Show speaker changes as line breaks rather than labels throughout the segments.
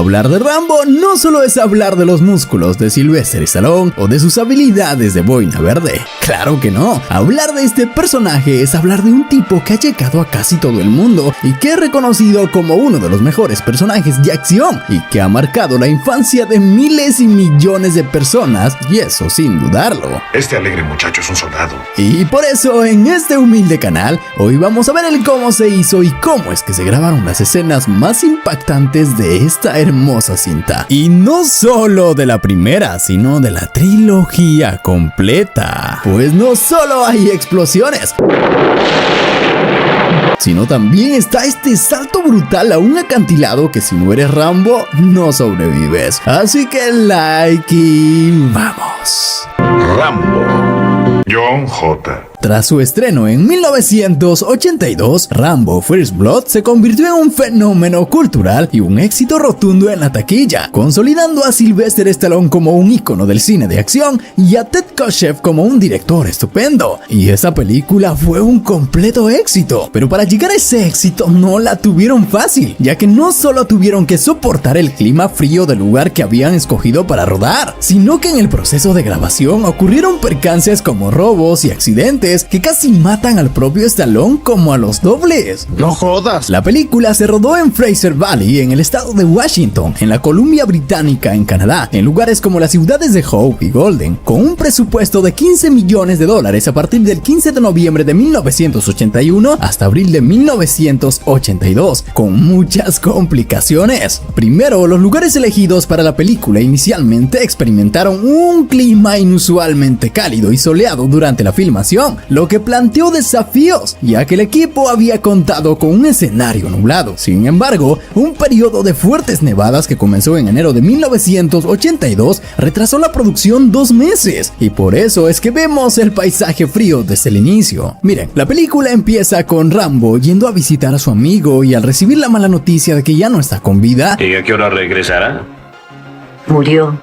Hablar de Rambo no solo es hablar de los músculos de Sylvester Stallone o de sus habilidades de boina verde. Claro que no. Hablar de este personaje es hablar de un tipo que ha llegado a casi todo el mundo y que es reconocido como uno de los mejores personajes de acción y que ha marcado la infancia de miles y millones de personas, y eso sin dudarlo.
Este alegre muchacho es un soldado.
Y por eso en este humilde canal hoy vamos a ver el cómo se hizo y cómo es que se grabaron las escenas más impactantes de esta hermosa cinta. Y no solo de la primera, sino de la trilogía completa. Pues no solo hay explosiones, sino también está este salto brutal a un acantilado que si no eres Rambo, no sobrevives. Así que like y vamos.
Rambo. John J.
Tras su estreno en 1982, Rambo First Blood se convirtió en un fenómeno cultural y un éxito rotundo en la taquilla, consolidando a Sylvester Stallone como un ícono del cine de acción y a Ted Kotcheff como un director estupendo. Y esa película fue un completo éxito, pero para llegar a ese éxito no la tuvieron fácil, ya que no solo tuvieron que soportar el clima frío del lugar que habían escogido para rodar, sino que en el proceso de grabación ocurrieron percances como robos y accidentes que casi matan al propio Stallone como a los dobles.
¡No jodas!
La película se rodó en Fraser Valley, en el estado de Washington, en la Columbia Británica, en Canadá, en lugares como las ciudades de Hope y Golden, con un presupuesto de $15 millones a partir del 15 de noviembre de 1981 hasta abril de 1982, con muchas complicaciones. Primero, los lugares elegidos para la película inicialmente experimentaron un clima inusualmente cálido y soleado durante la filmación, lo que planteó desafíos, ya que el equipo había contado con un escenario nublado. Sin embargo, un periodo de fuertes nevadas que comenzó en enero de 1982 retrasó la producción 2 meses, y por eso es que vemos el paisaje frío desde el inicio. Miren, la película empieza con Rambo yendo a visitar a su amigo y al recibir la mala noticia de que ya no está con vida,
¿y a qué hora regresará?
Murió.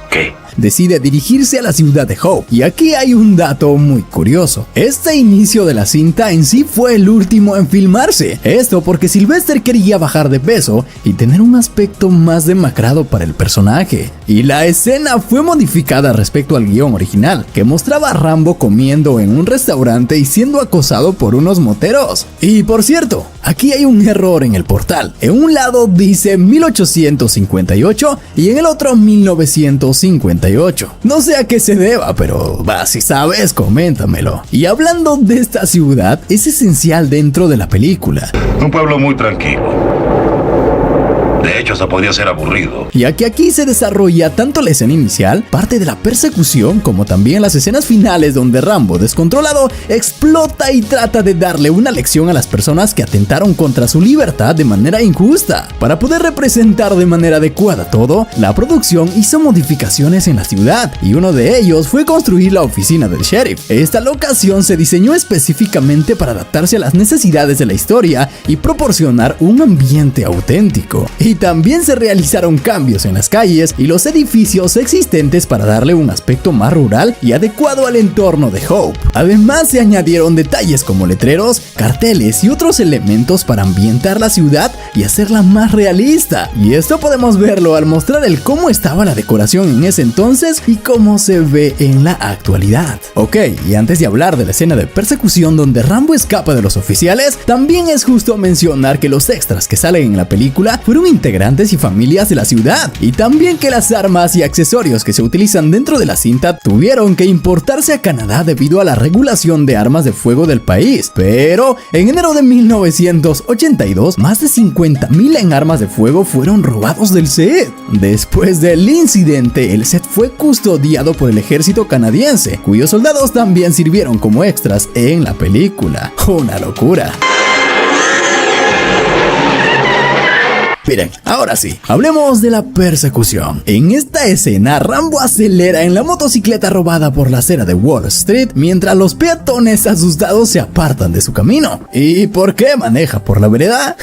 ¿Qué?
decide dirigirse a la ciudad de Hope. Y aquí hay un dato muy curioso. Este inicio de la cinta en sí fue el último en filmarse. Esto porque Sylvester quería bajar de peso y tener un aspecto más demacrado para el personaje. Y la escena fue modificada respecto al guión original, que mostraba a Rambo comiendo en un restaurante y siendo acosado por unos moteros. Y por cierto, aquí hay un error en el portal. En un lado dice 1858 y en el otro 1958. No sé a qué se deba, pero si sabes, coméntamelo. Y hablando de esta ciudad, es esencial dentro de la película.
Un pueblo muy tranquilo. De hecho, hasta podría ser aburrido.
Ya que aquí se desarrolla tanto la escena inicial, parte de la persecución, como también las escenas finales donde Rambo, descontrolado, explota y trata de darle una lección a las personas que atentaron contra su libertad de manera injusta. Para poder representar de manera adecuada todo, la producción hizo modificaciones en la ciudad, y uno de ellos fue construir la oficina del sheriff. Esta locación se diseñó específicamente para adaptarse a las necesidades de la historia y proporcionar un ambiente auténtico. Y también se realizaron cambios en las calles y los edificios existentes para darle un aspecto más rural y adecuado al entorno de Hope. Además, se añadieron detalles como letreros, carteles y otros elementos para ambientar la ciudad y hacerla más realista. Y esto podemos verlo al mostrar el cómo estaba la decoración en ese entonces y cómo se ve en la actualidad. Ok, y antes de hablar de la escena de persecución donde Rambo escapa de los oficiales, también es justo mencionar que los extras que salen en la película fueron integrantes y familias de la ciudad, y también que las armas y accesorios que se utilizan dentro de la cinta tuvieron que importarse a Canadá debido a la regulación de armas de fuego del país. Pero en enero de 1982, más de 50,000 en armas de fuego fueron robados del set. Después del incidente, el set fue custodiado por el ejército canadiense, cuyos soldados también sirvieron como extras en la película. Una locura. Miren, ahora sí, hablemos de la persecución. En esta escena, Rambo acelera en la motocicleta robada por la acera de Wall Street, mientras los peatones asustados se apartan de su camino. ¿Y por qué maneja por la vereda?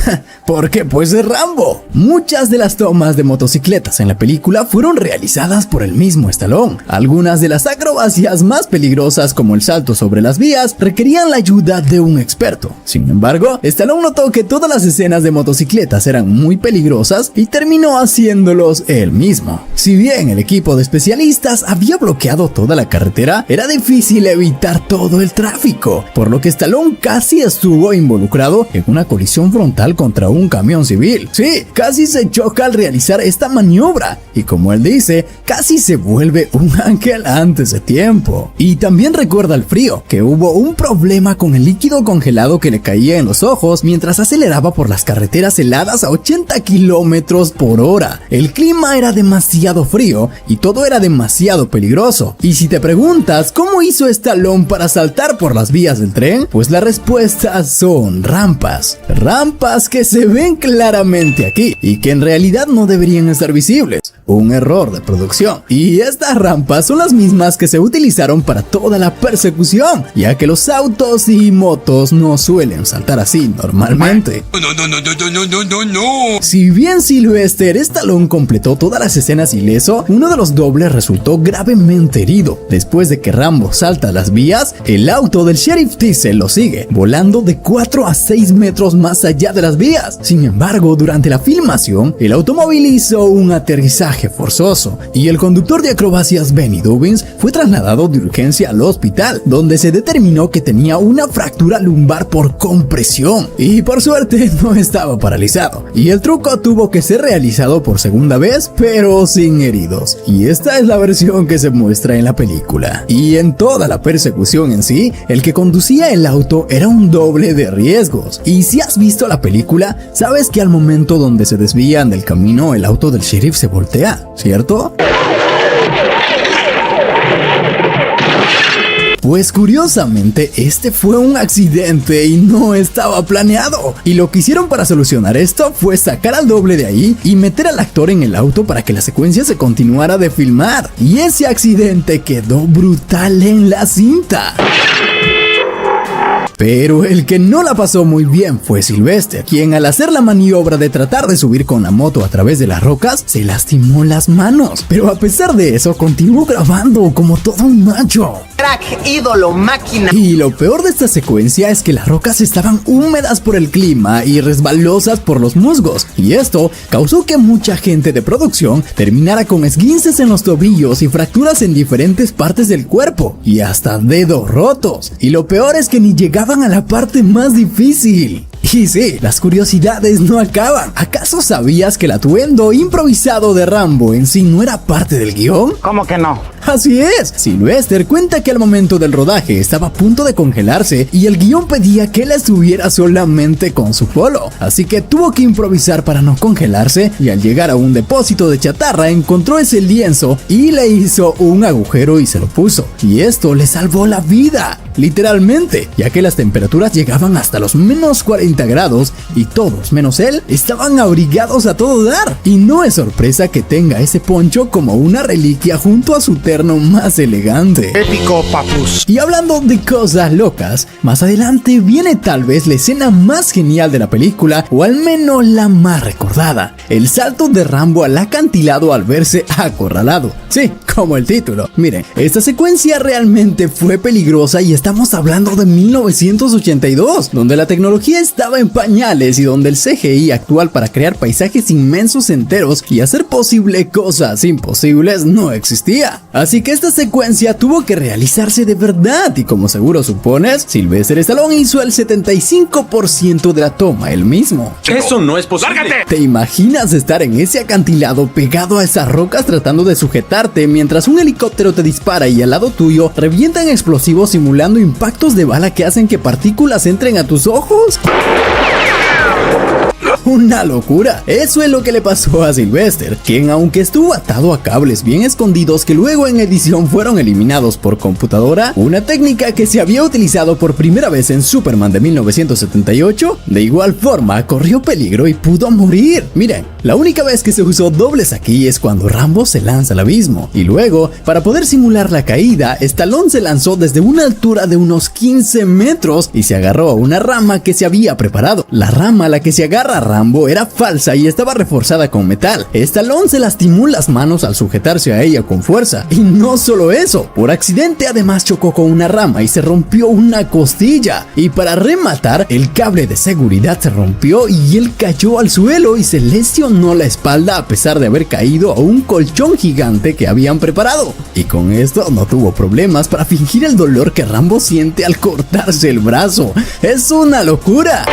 Porque pues es Rambo. Muchas de las tomas de motocicletas en la película fueron realizadas por el mismo Stallone. Algunas de las acrobacias más peligrosas, como el salto sobre las vías, requerían la ayuda de un experto. Sin embargo, Stallone notó que todas las escenas de motocicletas eran muy peligrosas peligrosas y terminó haciéndolos él mismo. Si bien el equipo de especialistas había bloqueado toda la carretera, era difícil evitar todo el tráfico, por lo que Stallone casi estuvo involucrado en una colisión frontal contra un camión civil. Sí, casi se choca al realizar esta maniobra y, como él dice, casi se vuelve un ángel antes de tiempo. Y también recuerda el frío, que hubo un problema con el líquido congelado que le caía en los ojos mientras aceleraba por las carreteras heladas a 80 kilómetros por hora. El clima era demasiado frío y todo era demasiado peligroso. Y si te preguntas cómo hizo Stallone para saltar por las vías del tren, pues la respuesta son rampas. Rampas que se ven claramente aquí y que en realidad no deberían estar visibles. Un error de producción. Y estas rampas son las mismas que se utilizaron para toda la persecución, ya que los autos y motos no suelen saltar así normalmente. No. Si bien Sylvester Stallone completó todas las escenas ileso, uno de los dobles resultó gravemente herido. Después de que Rambo salta a las vías, el auto del sheriff Diesel lo sigue, volando de 4 a 6 metros más allá de las vías. Sin embargo, durante la filmación, el automóvil hizo un aterrizaje forzoso y el conductor de acrobacias Benny Dobbins fue trasladado de urgencia al hospital, donde se determinó que tenía una fractura lumbar por compresión y por suerte no estaba paralizado, y el truco tuvo que ser realizado por segunda vez pero sin heridos, y esta es la versión que se muestra en la película. Y en toda la persecución en sí, el que conducía el auto era un doble de riesgos, y si has visto la película sabes que al momento donde se desvían del camino el auto del sheriff se voltea, ¿cierto? Pues curiosamente, este fue un accidente y no estaba planeado. Y lo que hicieron para solucionar esto fue sacar al doble de ahí y meter al actor en el auto para que la secuencia se continuara de filmar. Y ese accidente quedó brutal en la cinta. Pero el que no la pasó muy bien fue Sylvester, quien al hacer la maniobra de tratar de subir con la moto a través de las rocas, se lastimó las manos. Pero a pesar de eso, continuó grabando como todo un macho.
Crack, ídolo, máquina.
Y lo peor de esta secuencia es que las rocas estaban húmedas por el clima y resbalosas por los musgos, y esto causó que mucha gente de producción terminara con esguinces en los tobillos y fracturas en diferentes partes del cuerpo, y hasta dedos rotos. Y lo peor es que ni llegaban a la parte más difícil. Y sí, las curiosidades no acaban. ¿Acaso sabías que el atuendo improvisado de Rambo en sí no era parte del guión?
¿Cómo que no?
Así es, Sylvester cuenta que al momento del rodaje estaba a punto de congelarse y el guión pedía que él estuviera solamente con su polo, así que tuvo que improvisar para no congelarse, y al llegar a un depósito de chatarra encontró ese lienzo y le hizo un agujero y se lo puso, y esto le salvó la vida, literalmente, ya que las temperaturas llegaban hasta los menos 40 grados y todos menos él estaban abrigados a todo dar, y no es sorpresa que tenga ese poncho como una reliquia junto a su terno más elegante.
Épico, papus.
Y hablando de cosas locas, más adelante viene tal vez la escena más genial de la película, o al menos la más recordada: el salto de Rambo al acantilado al verse acorralado. Sí, como el título. Miren, esta secuencia realmente fue peligrosa y estamos hablando de 1982, donde la tecnología estaba en pañales y donde el CGI actual para crear paisajes inmensos enteros y hacer posible cosas imposibles no existía. Así que esta secuencia tuvo que realizarse de verdad, y como seguro supones, Sylvester Stallone hizo el 75% de la toma él mismo.
Eso no es posible. ¡Lárgate!
¿Te imaginas estar en ese acantilado pegado a esas rocas tratando de sujetarte mientras un helicóptero te dispara y al lado tuyo revientan explosivos simulando impactos de bala que hacen que partículas entren a tus ojos? Una locura. Eso es lo que le pasó a Sylvester, quien aunque estuvo atado a cables bien escondidos que luego en edición fueron eliminados por computadora, una técnica que se había utilizado por primera vez en Superman de 1978, de igual forma corrió peligro y pudo morir. Miren, la única vez que se usó dobles aquí es cuando Rambo se lanza al abismo, y luego, para poder simular la caída, Stallone se lanzó desde una altura de unos 15 metros y se agarró a una rama que se había preparado. La rama rama a la que se agarra Rambo era falsa y estaba reforzada con metal. Stallone se lastimó las manos al sujetarse a ella con fuerza. Y no solo eso, por accidente además chocó con una rama y se rompió una costilla. Y para rematar, el cable de seguridad se rompió y él cayó al suelo y se lesionó la espalda a pesar de haber caído a un colchón gigante que habían preparado. Y con esto no tuvo problemas para fingir el dolor que Rambo siente al cortarse el brazo. ¡Es una locura!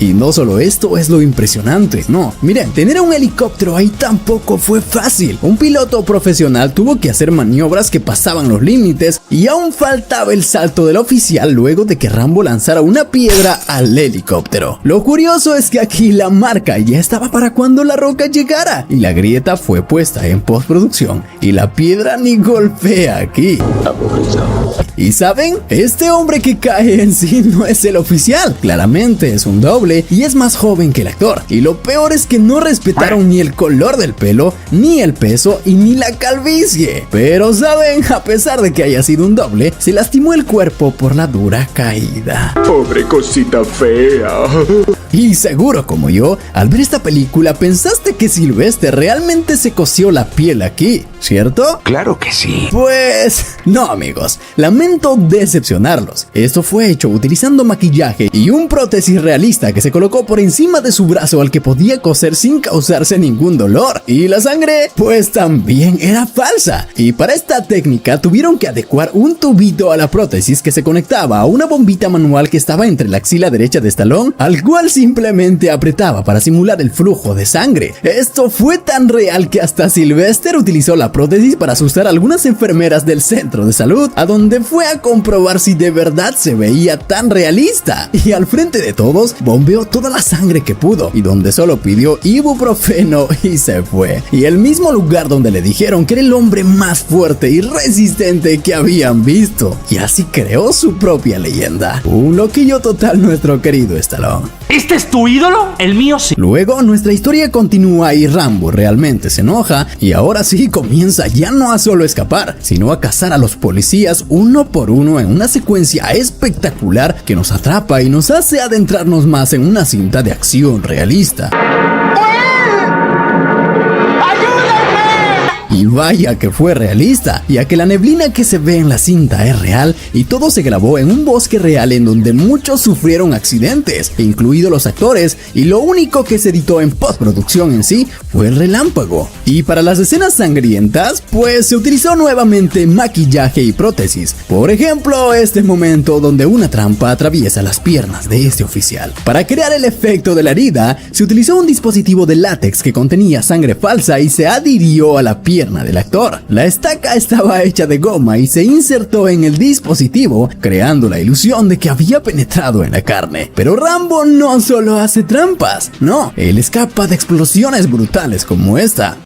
Y no solo esto es lo impresionante, no, miren, tener un helicóptero ahí tampoco fue fácil. Un piloto profesional tuvo que hacer maniobras que pasaban los límites y aún faltaba el salto del oficial luego de que Rambo lanzara una piedra al helicóptero. Lo curioso es que aquí la marca ya estaba para cuando la roca llegara y la grieta fue puesta en postproducción y la piedra ni golpea aquí. Y saben, este hombre que cae en sí no es el oficial, claramente es un doble y es más joven que el actor. Y lo peor es que no respetaron ni el color del pelo, ni el peso y ni la calvicie. Pero saben, a pesar de que haya sido un doble, se lastimó el cuerpo por la dura caída.
Pobre cosita fea.
Y seguro como yo, al ver esta película pensaste que Sylvester realmente se cosió la piel aquí, ¿cierto?
Claro que sí.
Pues no, amigos, lamento decepcionarlos. Esto fue hecho utilizando maquillaje y un prótesis realista que se colocó por encima de su brazo al que podía coser sin causarse ningún dolor. Y la sangre, pues también era falsa. Y para esta técnica tuvieron que adecuar un tubito a la prótesis que se conectaba a una bombita manual que estaba entre la axila derecha de Stallone, al cual simplemente apretaba para simular el flujo de sangre. Esto fue tan real que hasta Sylvester utilizó la prótesis para asustar a algunas enfermeras del centro de salud, a donde fue a comprobar si de verdad se veía tan realista. Y al frente de todos, bombeó toda la sangre que pudo, y donde solo pidió ibuprofeno y se fue. Y el mismo lugar donde le dijeron que era el hombre más fuerte y resistente que habían visto. Y así creó su propia leyenda. Un loquillo total nuestro querido Stallone.
¿Este es tu ídolo? El mío sí.
Luego nuestra historia continúa y Rambo realmente se enoja y ahora sí comienza ya no a solo escapar, sino a cazar a los policías uno por uno en una secuencia espectacular que nos atrapa y nos hace adentrarnos más en una cinta de acción realista. Y vaya que fue realista, ya que la neblina que se ve en la cinta es real y todo se grabó en un bosque real en donde muchos sufrieron accidentes, incluidos los actores, y lo único que se editó en postproducción en sí fue el relámpago. Y para las escenas sangrientas, pues se utilizó nuevamente maquillaje y prótesis. Por ejemplo, este momento donde una trampa atraviesa las piernas de este oficial. Para crear el efecto de la herida, se utilizó un dispositivo de látex que contenía sangre falsa y se adhirió a la pierna del actor. La estaca estaba hecha de goma y se insertó en el dispositivo, creando la ilusión de que había penetrado en la carne. Pero Rambo no solo hace trampas, no, él escapa de explosiones brutales como esta.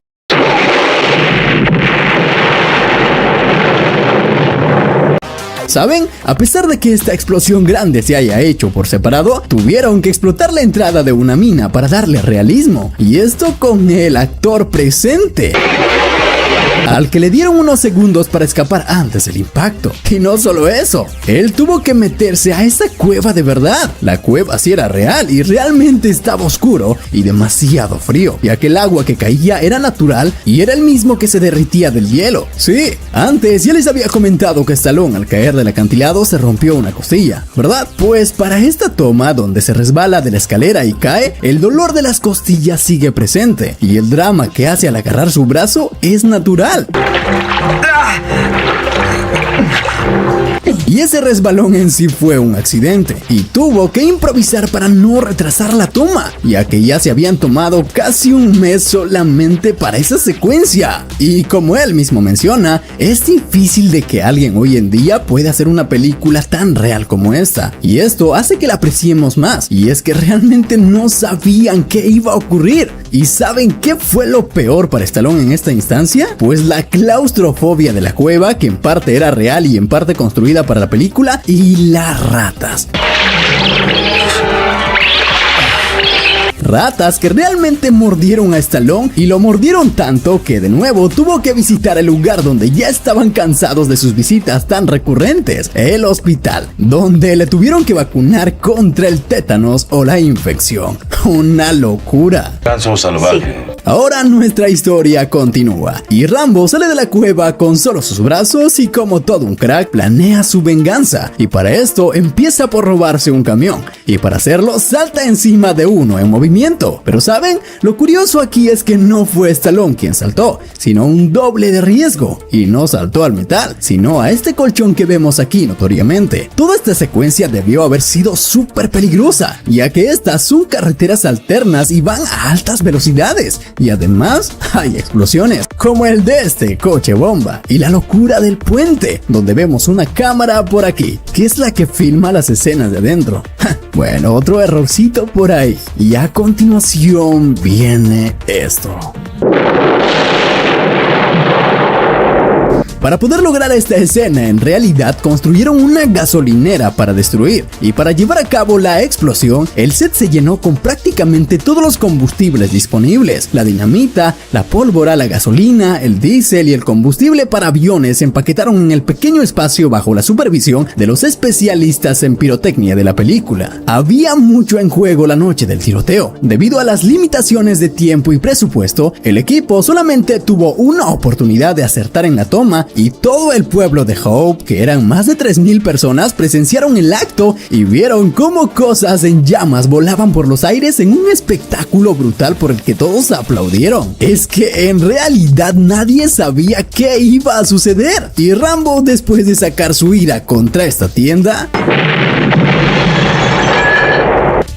¿Saben? A pesar de que esta explosión grande se haya hecho por separado, tuvieron que explotar la entrada de una mina para darle realismo. Y esto con el actor presente, al que le dieron unos segundos para escapar antes del impacto. Y no solo eso, él tuvo que meterse a esa cueva de verdad. La cueva sí era real y realmente estaba oscuro y demasiado frío, ya que el agua que caía era natural y era el mismo que se derritía del hielo. Sí, antes ya les había comentado que Stallone al caer del acantilado se rompió una costilla, ¿verdad? Pues para esta toma donde se resbala de la escalera y cae, el dolor de las costillas sigue presente y el drama que hace al agarrar su brazo es natural. Y ese resbalón en sí fue un accidente y tuvo que improvisar para no retrasar la toma, ya que ya se habían tomado casi un mes solamente para esa secuencia. Y como él mismo menciona, es difícil de que alguien hoy en día pueda hacer una película tan real como esta, y esto hace que la apreciemos más, y es que realmente no sabían qué iba a ocurrir. ¿Y saben qué fue lo peor para Stallone en esta instancia? Pues la claustrofobia de la cueva, que en parte era real y en parte construida para la película, y las ratas. ratas que realmente mordieron a Stallone y lo mordieron tanto que de nuevo tuvo que visitar el lugar donde ya estaban cansados de sus visitas tan recurrentes, el hospital, donde le tuvieron que vacunar contra el tétanos o la infección. Una locura.
Ganso salvaje.
Ahora nuestra historia continúa y Rambo sale de la cueva con solo sus brazos y como todo un crack planea su venganza, y para esto empieza por robarse un camión y para hacerlo salta encima de uno en movimiento. Pero ¿saben? Lo curioso aquí es que no fue Stallone quien saltó, sino un doble de riesgo, y no saltó al metal, sino a este colchón que vemos aquí notoriamente. Toda esta secuencia debió haber sido súper peligrosa, ya que estas son carreteras alternas y van a altas velocidades. Y además hay explosiones, como el de este coche bomba, y la locura del puente, donde vemos una cámara por aquí, que es la que filma las escenas de adentro. Bueno, otro errorcito por ahí. Y a continuación viene esto. Para poder lograr esta escena, en realidad construyeron una gasolinera para destruir, y para llevar a cabo la explosión, el set se llenó con prácticamente todos los combustibles disponibles. La dinamita, la pólvora, la gasolina, el diésel y el combustible para aviones se empaquetaron en el pequeño espacio bajo la supervisión de los especialistas en pirotecnia de la película. Había mucho en juego la noche del tiroteo. Debido a las limitaciones de tiempo y presupuesto, el equipo solamente tuvo una oportunidad de acertar en la toma, y todo el pueblo de Hope, que eran más de 3,000 personas, presenciaron el acto y vieron cómo cosas en llamas volaban por los aires en un espectáculo brutal por el que todos aplaudieron. Es que en realidad nadie sabía qué iba a suceder, y Rambo, después de sacar su ira contra esta tienda,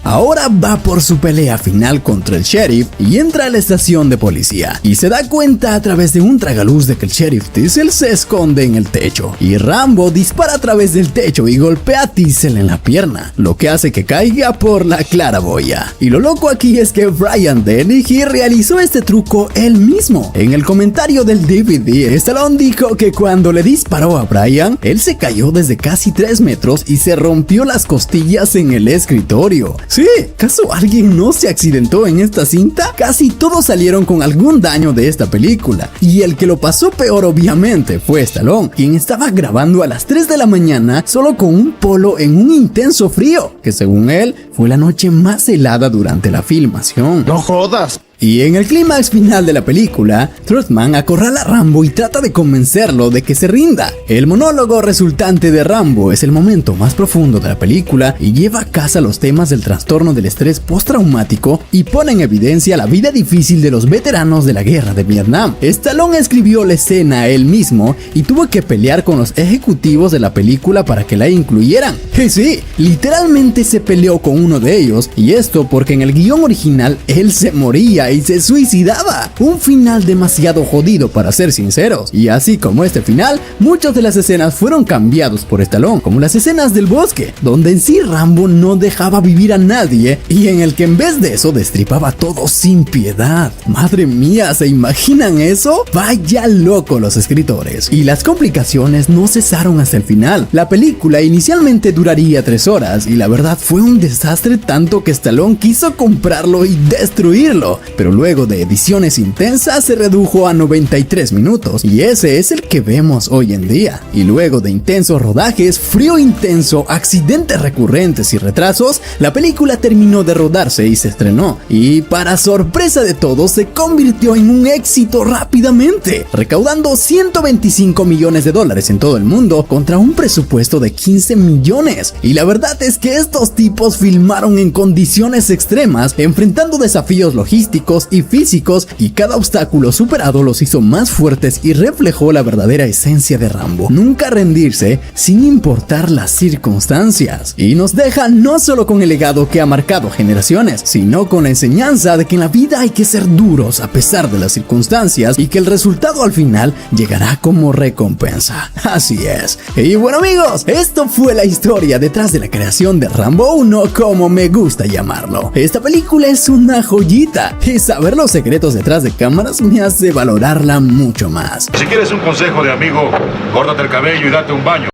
ahora va por su pelea final contra el sheriff y entra a la estación de policía y se da cuenta a través de un tragaluz de que el sheriff Diesel se esconde en el techo, y Rambo dispara a través del techo y golpea a Diesel en la pierna, lo que hace que caiga por la claraboya. Y lo loco aquí es que Brian Dennehy realizó este truco él mismo. En el comentario del DVD, Stallone dijo que cuando le disparó a Brian, él se cayó desde casi 3 metros y se rompió las costillas en el escritorio. Sí, ¿acaso alguien no se accidentó en esta cinta? Casi todos salieron con algún daño de esta película, y el que lo pasó peor obviamente fue Stallone, quien estaba grabando a las 3 de la mañana solo con un polo en un intenso frío, que según él fue la noche más helada durante la filmación.
No jodas.
Y en el clímax final de la película, Truthman acorrala a Rambo y trata de convencerlo de que se rinda. El monólogo resultante de Rambo es el momento más profundo de la película y lleva a casa los temas del trastorno del estrés postraumático y pone en evidencia la vida difícil de los veteranos de la guerra de Vietnam. Stallone escribió la escena él mismo y tuvo que pelear con los ejecutivos de la película para que la incluyeran. Y sí, literalmente se peleó con uno de ellos, y esto porque en el guión original él se moría y se suicidaba. Un final demasiado jodido, para ser sinceros. Y así como este final, muchas de las escenas fueron cambiados por Stallone, como las escenas del bosque, donde en sí Rambo no dejaba vivir a nadie y en el que en vez de eso destripaba todo sin piedad. Madre mía, ¿se imaginan eso? Vaya loco los escritores. Y las complicaciones no cesaron hasta el final. La película inicialmente duraría 3 horas y la verdad fue un desastre, tanto que Stallone quiso comprarlo y destruirlo, pero luego de ediciones intensas se redujo a 93 minutos, y ese es el que vemos hoy en día. Y luego de intensos rodajes, frío intenso, accidentes recurrentes y retrasos, la película terminó de rodarse y se estrenó, y para sorpresa de todos se convirtió en un éxito rápidamente, recaudando $125 millones en todo el mundo contra un presupuesto de 15 millones. Y la verdad es que estos tipos filmaron en condiciones extremas, enfrentando desafíos logísticos y físicos, y cada obstáculo superado los hizo más fuertes y reflejó la verdadera esencia de Rambo: nunca rendirse sin importar las circunstancias. Y nos deja no solo con el legado que ha marcado generaciones, sino con la enseñanza de que en la vida hay que ser duros a pesar de las circunstancias y que el resultado al final llegará como recompensa. Así es. Y bueno amigos, esto fue la historia detrás de la creación de Rambo 1, como me gusta llamarlo. Esta película es una joyita, y saber los secretos detrás de cámaras me hace valorarla mucho más.
Si quieres un consejo de amigo, córtate el cabello y date un baño.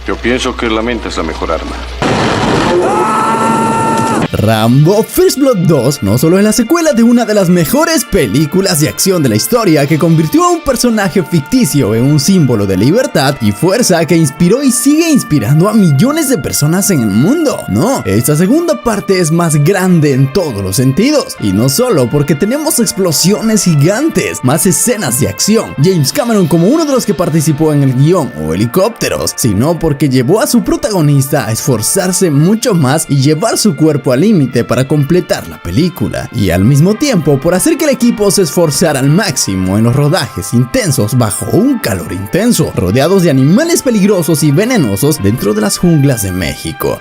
Yo pienso que la mente es la mejor arma.
Rambo First Blood 2 no solo es la secuela de una de las mejores películas de acción de la historia que convirtió a un personaje ficticio en un símbolo de libertad y fuerza que inspiró y sigue inspirando a millones de personas en el mundo. No, esta segunda parte es más grande en todos los sentidos, y no solo porque tenemos explosiones gigantes, más escenas de acción, James Cameron como uno de los que participó en el guión o helicópteros, sino porque llevó a su protagonista a esforzarse mucho más y llevar su cuerpo al límite para completar la película, y al mismo tiempo por hacer que el equipo se esforzara al máximo en los rodajes intensos bajo un calor intenso, rodeados de animales peligrosos y venenosos dentro de las junglas de México.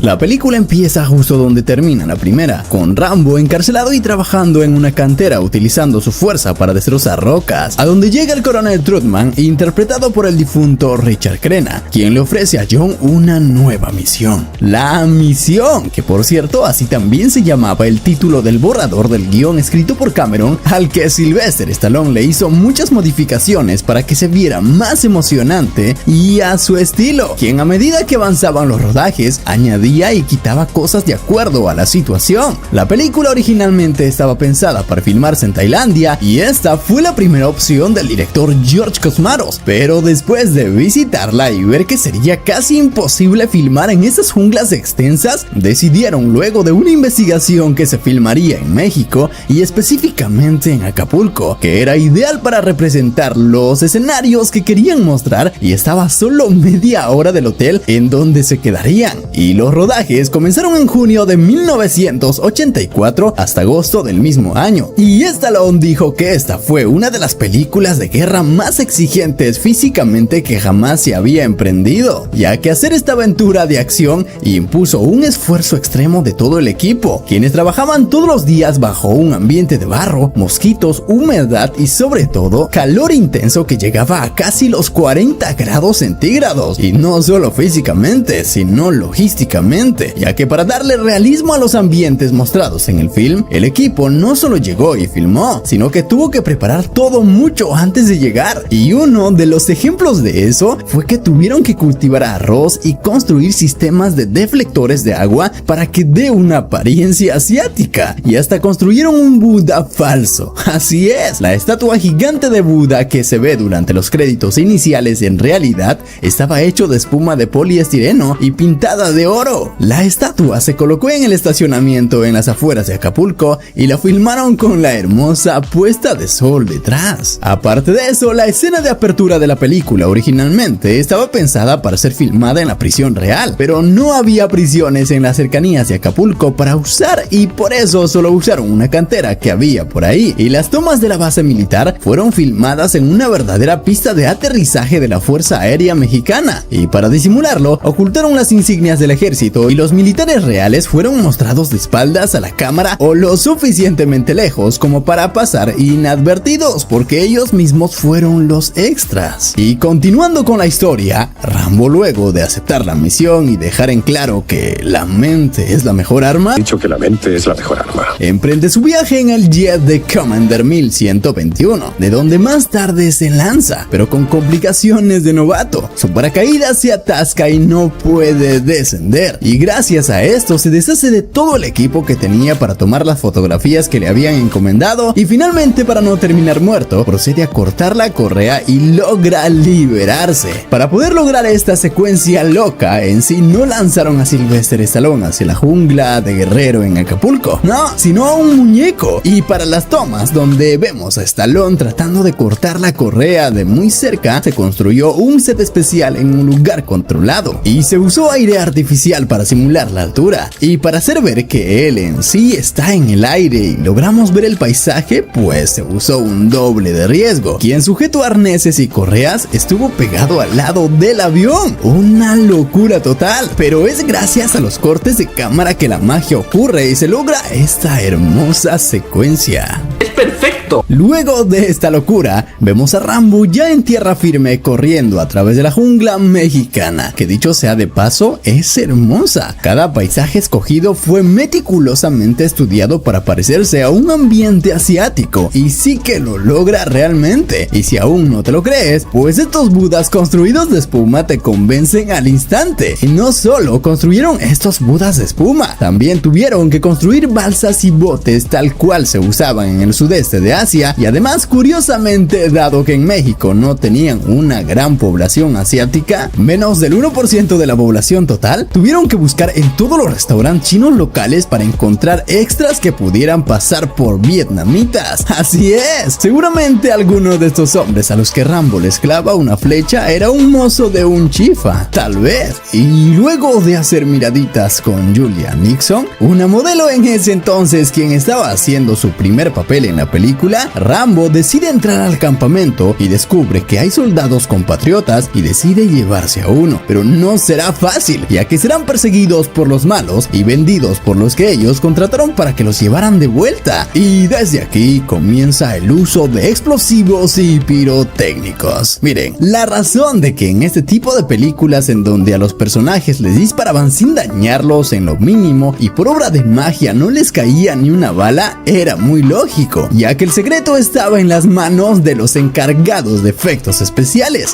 La película empieza justo donde termina la primera, con Rambo encarcelado y trabajando en una cantera utilizando su fuerza para destrozar rocas, a donde llega el coronel Trutman, interpretado por el difunto Richard Crenna, quien le ofrece a John una nueva misión. La misión, que por cierto así también se llamaba el título del borrador del guión escrito por Cameron, al que Sylvester Stallone le hizo muchas modificaciones para que se viera más emocionante y a su estilo, quien a medida que avanzaban los rodajes añadía y quitaba cosas de acuerdo a la situación. La película originalmente estaba pensada para filmarse en Tailandia y esta fue la primera opción del director George Cosmatos, pero después de visitarla y ver que sería casi imposible filmar en esas junglas extensas, decidieron luego de una investigación que se filmaría en México y específicamente en Acapulco, que era ideal para representar los escenarios que querían mostrar y estaba solo media hora del hotel en donde se quedarían, y los rodajes comenzaron en junio de 1984 hasta agosto del mismo año, y Stallone dijo que esta fue una de las películas de guerra más exigentes físicamente que jamás se había emprendido, ya que hacer esta aventura de acción impuso un esfuerzo extremo de todo el equipo, quienes trabajaban todos los días bajo un ambiente de barro, mosquitos, humedad y sobre todo calor intenso que llegaba a casi los 40 grados centígrados, y no solo físicamente, sino logísticamente, ya que para darle realismo a los ambientes mostrados en el film, el equipo no solo llegó y filmó, sino que tuvo que preparar todo mucho antes de llegar, y uno de los ejemplos de eso fue que tuvieron que cultivar arroz y construir sistemas de deflectores de agua para que dé una apariencia asiática, y hasta construyeron un Buda falso. Así es, la estatua gigante de Buda que se ve durante los créditos iniciales en realidad estaba hecho de espuma de poliestireno y pintada de oro. La estatua se colocó en el estacionamiento en las afueras de Acapulco y la filmaron con la hermosa puesta de sol detrás. Aparte de eso, la escena de apertura de la película originalmente estaba pensada para ser filmada en la prisión real, pero no había prisiones en las cercanías de Acapulco para usar, y por eso solo usaron una cantera que había por ahí, y las tomas de la base militar fueron filmadas en una verdadera pista de aterrizaje de la Fuerza Aérea Mexicana, y para disimularlo ocultaron las insignias del ejército, y los militares reales fueron mostrados de espaldas a la cámara o lo suficientemente lejos como para pasar inadvertidos, porque ellos mismos fueron los extras. Y continuando con la historia, Rambo, luego de aceptar la misión y dejar en claro que la mente es la mejor arma,
Dicho que la mente es la mejor arma.
emprende su viaje en el jet de Commander 1121, de donde más tarde se lanza, pero con complicaciones de novato. Su paracaídas se atasca y no puede descender, y gracias a esto se deshace de todo el equipo que tenía para tomar las fotografías que le habían encomendado, y finalmente, para no terminar muerto, procede a cortar la correa y logra liberarse. Para poder lograr esta secuencia loca, en sí no lanzaron a Sylvester Stallone hacia la jungla de Guerrero en Acapulco, no, sino a un muñeco, y para las tomas donde vemos a Stallone tratando de cortar la correa de muy cerca, se construyó un set especial en un lugar controlado, y se usó aire artificial para simular la altura, y para hacer ver que él en sí está en el aire y logramos ver el paisaje, pues se usó un doble de riesgo, quien sujeto a arneses y correas estuvo pegado al lado del avión. Una locura total, pero es gracias a los cortes de cámara que la magia ocurre y se logra esta hermosa secuencia.
Es perfecto.
correcto.
Luego de esta locura, vemos a Rambo ya en tierra firme corriendo a través de la jungla mexicana, que dicho sea de paso, es hermosa. Cada paisaje escogido fue meticulosamente estudiado para parecerse a un ambiente asiático, y sí que lo logra realmente. Y si aún no te lo crees, pues estos budas construidos de espuma te convencen al instante. Y no solo construyeron estos budas de espuma, también tuvieron que construir balsas y botes tal cual se usaban en el sudeste de Asia, y además, curiosamente, dado que en México no tenían una gran población asiática, menos del 1% de la población total, tuvieron que buscar en todos los restaurantes chinos locales para encontrar extras que pudieran pasar por vietnamitas. Así es, seguramente alguno de estos hombres a los que Rambo les clava una flecha era un mozo de un chifa, tal vez. Y luego de hacer miraditas con Julia Nixon, una modelo en ese entonces quien estaba haciendo su primer papel en la película, Rambo decide entrar al campamento y descubre que hay soldados compatriotas y decide llevarse a uno, pero no será fácil, ya que serán perseguidos por los malos y vendidos por los que ellos contrataron para que los llevaran de vuelta. Y desde aquí comienza el uso de explosivos y pirotécnicos. Miren, la razón de que en este tipo de películas en donde a los personajes les disparaban sin dañarlos en lo mínimo y por obra de magia no les caía ni una bala era muy lógico, ya que el secreto estaba en las manos de los encargados de efectos especiales,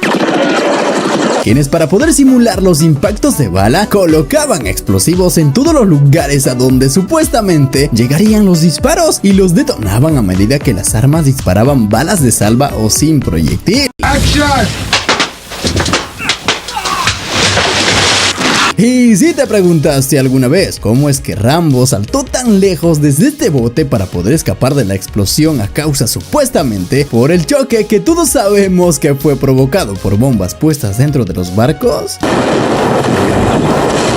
quienes para poder simular los impactos de bala colocaban explosivos en todos los lugares a donde supuestamente llegarían los disparos y los detonaban a medida que las armas disparaban balas de salva o sin proyectil. ¡Action! Y si te preguntaste alguna vez cómo es que Rambo saltó tan lejos desde este bote para poder escapar de la explosión a causa supuestamente por el choque que todos sabemos que fue provocado por bombas puestas dentro de los barcos,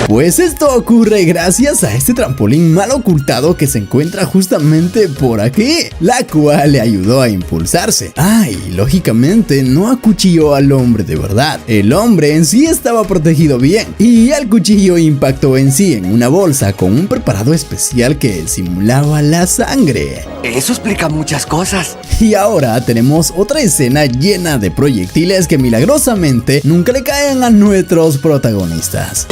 pues esto ocurre gracias a este trampolín mal ocultado que se encuentra justamente por aquí, la cual le ayudó a impulsarse. Y lógicamente no acuchilló al hombre de verdad. El hombre en sí estaba protegido bien y el cuchillo impactó en sí en una bolsa con un preparado especial que simulaba la sangre.
Eso explica muchas cosas.
Y ahora tenemos otra escena llena de proyectiles que milagrosamente nunca le caen a nuestros protagonistas.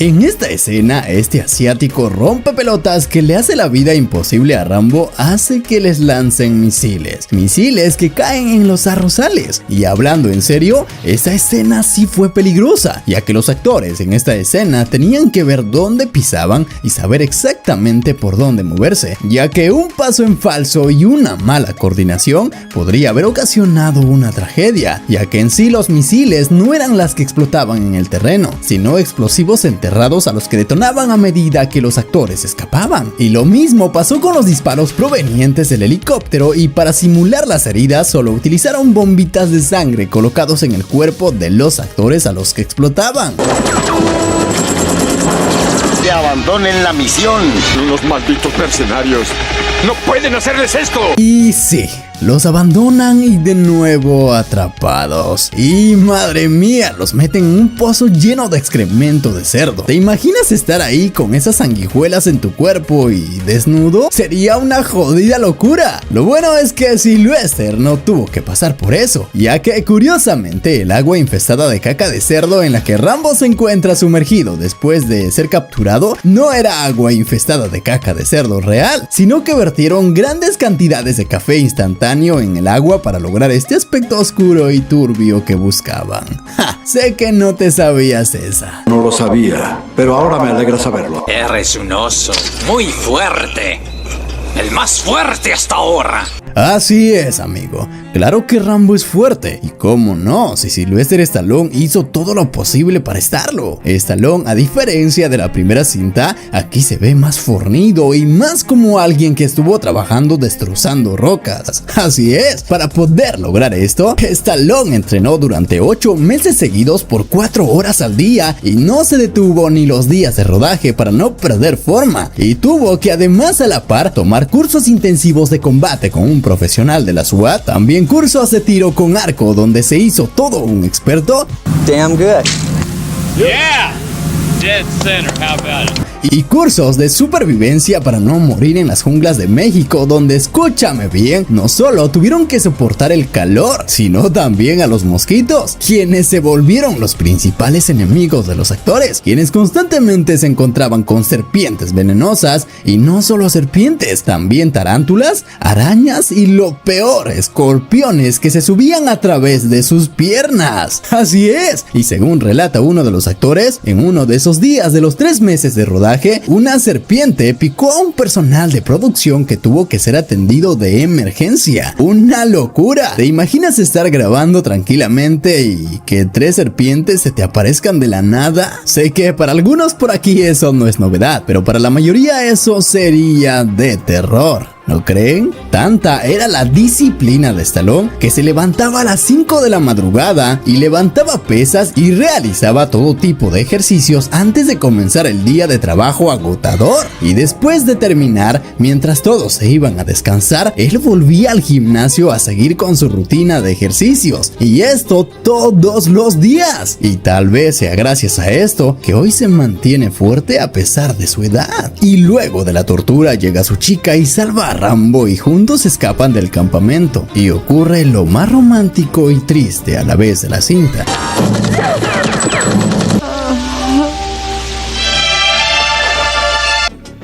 En esta escena, este asiático rompepelotas que le hace la vida imposible a Rambo hace que les lancen misiles que caen en los arrozales. Y hablando en serio, esa escena sí fue peligrosa, ya que los actores en esta escena tenían que ver dónde pisaban y saber exactamente por dónde moverse, ya que un paso en falso y una mala coordinación podría haber ocasionado una tragedia, ya que en sí los misiles no eran las que explotaban en el terreno, sino explosivos enterrados a los que detonaban a medida que los actores escapaban. Y lo mismo pasó con los disparos provenientes del helicóptero, y para simular las heridas solo utilizaron bombitas de sangre colocados en el cuerpo de los actores a los que explotaban.
Que abandonen la misión.
Los malditos mercenarios. ¡No pueden hacerles esto!
Y sí, los abandonan y de nuevo atrapados. Y madre mía, los meten en un pozo lleno de excremento de cerdo. ¿Te imaginas estar ahí con esas sanguijuelas en tu cuerpo y desnudo? Sería una jodida locura. Lo bueno es que Sylvester no tuvo que pasar por eso, ya que curiosamente el agua infestada de caca de cerdo en la que Rambo se encuentra sumergido después de ser capturado no era agua infestada de caca de cerdo real, sino que vertieron grandes cantidades de café instantáneo en el agua para lograr este aspecto oscuro y turbio que buscaban. Sé que no te sabías esa.
No lo sabía, pero ahora me alegra saberlo.
Eres un oso muy fuerte. El más fuerte hasta ahora.
Así es, amigo. Claro que Rambo es fuerte, y cómo no, si Sylvester Stallone hizo todo lo posible para estarlo. Stallone, a diferencia de la primera cinta, aquí se ve más fornido y más como alguien que estuvo trabajando destrozando rocas. Así es, para poder lograr esto, Stallone entrenó durante 8 meses seguidos por 4 horas al día y no se detuvo ni los días de rodaje para no perder forma, y tuvo que además a la par tomar cursos intensivos de combate con un profesional de la SWAT, también cursos de tiro con arco donde se hizo todo un experto.
Damn good.
Yeah, dead center, how about it?
y cursos de supervivencia para no morir en las junglas de México, donde, escúchame bien, no solo tuvieron que soportar el calor, sino también a los mosquitos, quienes se volvieron los principales enemigos de los actores, quienes constantemente se encontraban con serpientes venenosas, y no solo serpientes, también tarántulas, arañas y lo peor, escorpiones que se subían a través de sus piernas. Así es, y según relata uno de los actores, en uno de esos días de los 3 meses de rodaje, una serpiente picó a un personal de producción que tuvo que ser atendido de emergencia. ¡Una locura! ¿Te imaginas estar grabando tranquilamente y que 3 serpientes se te aparezcan de la nada? Sé que para algunos por aquí eso no es novedad, pero para la mayoría eso sería de terror. ¿No creen? Tanta era la disciplina de Stallone que se levantaba a las 5 de la madrugada y levantaba pesas y realizaba todo tipo de ejercicios antes de comenzar el día de trabajo agotador. Y después de terminar, mientras todos se iban a descansar, él volvía al gimnasio a seguir con su rutina de ejercicios. Y esto todos los días. Y tal vez sea gracias a esto que hoy se mantiene fuerte a pesar de su edad. Y luego de la tortura llega su chica y salva a Rambo y juntos escapan del campamento y ocurre lo más romántico y triste a la vez de la cinta.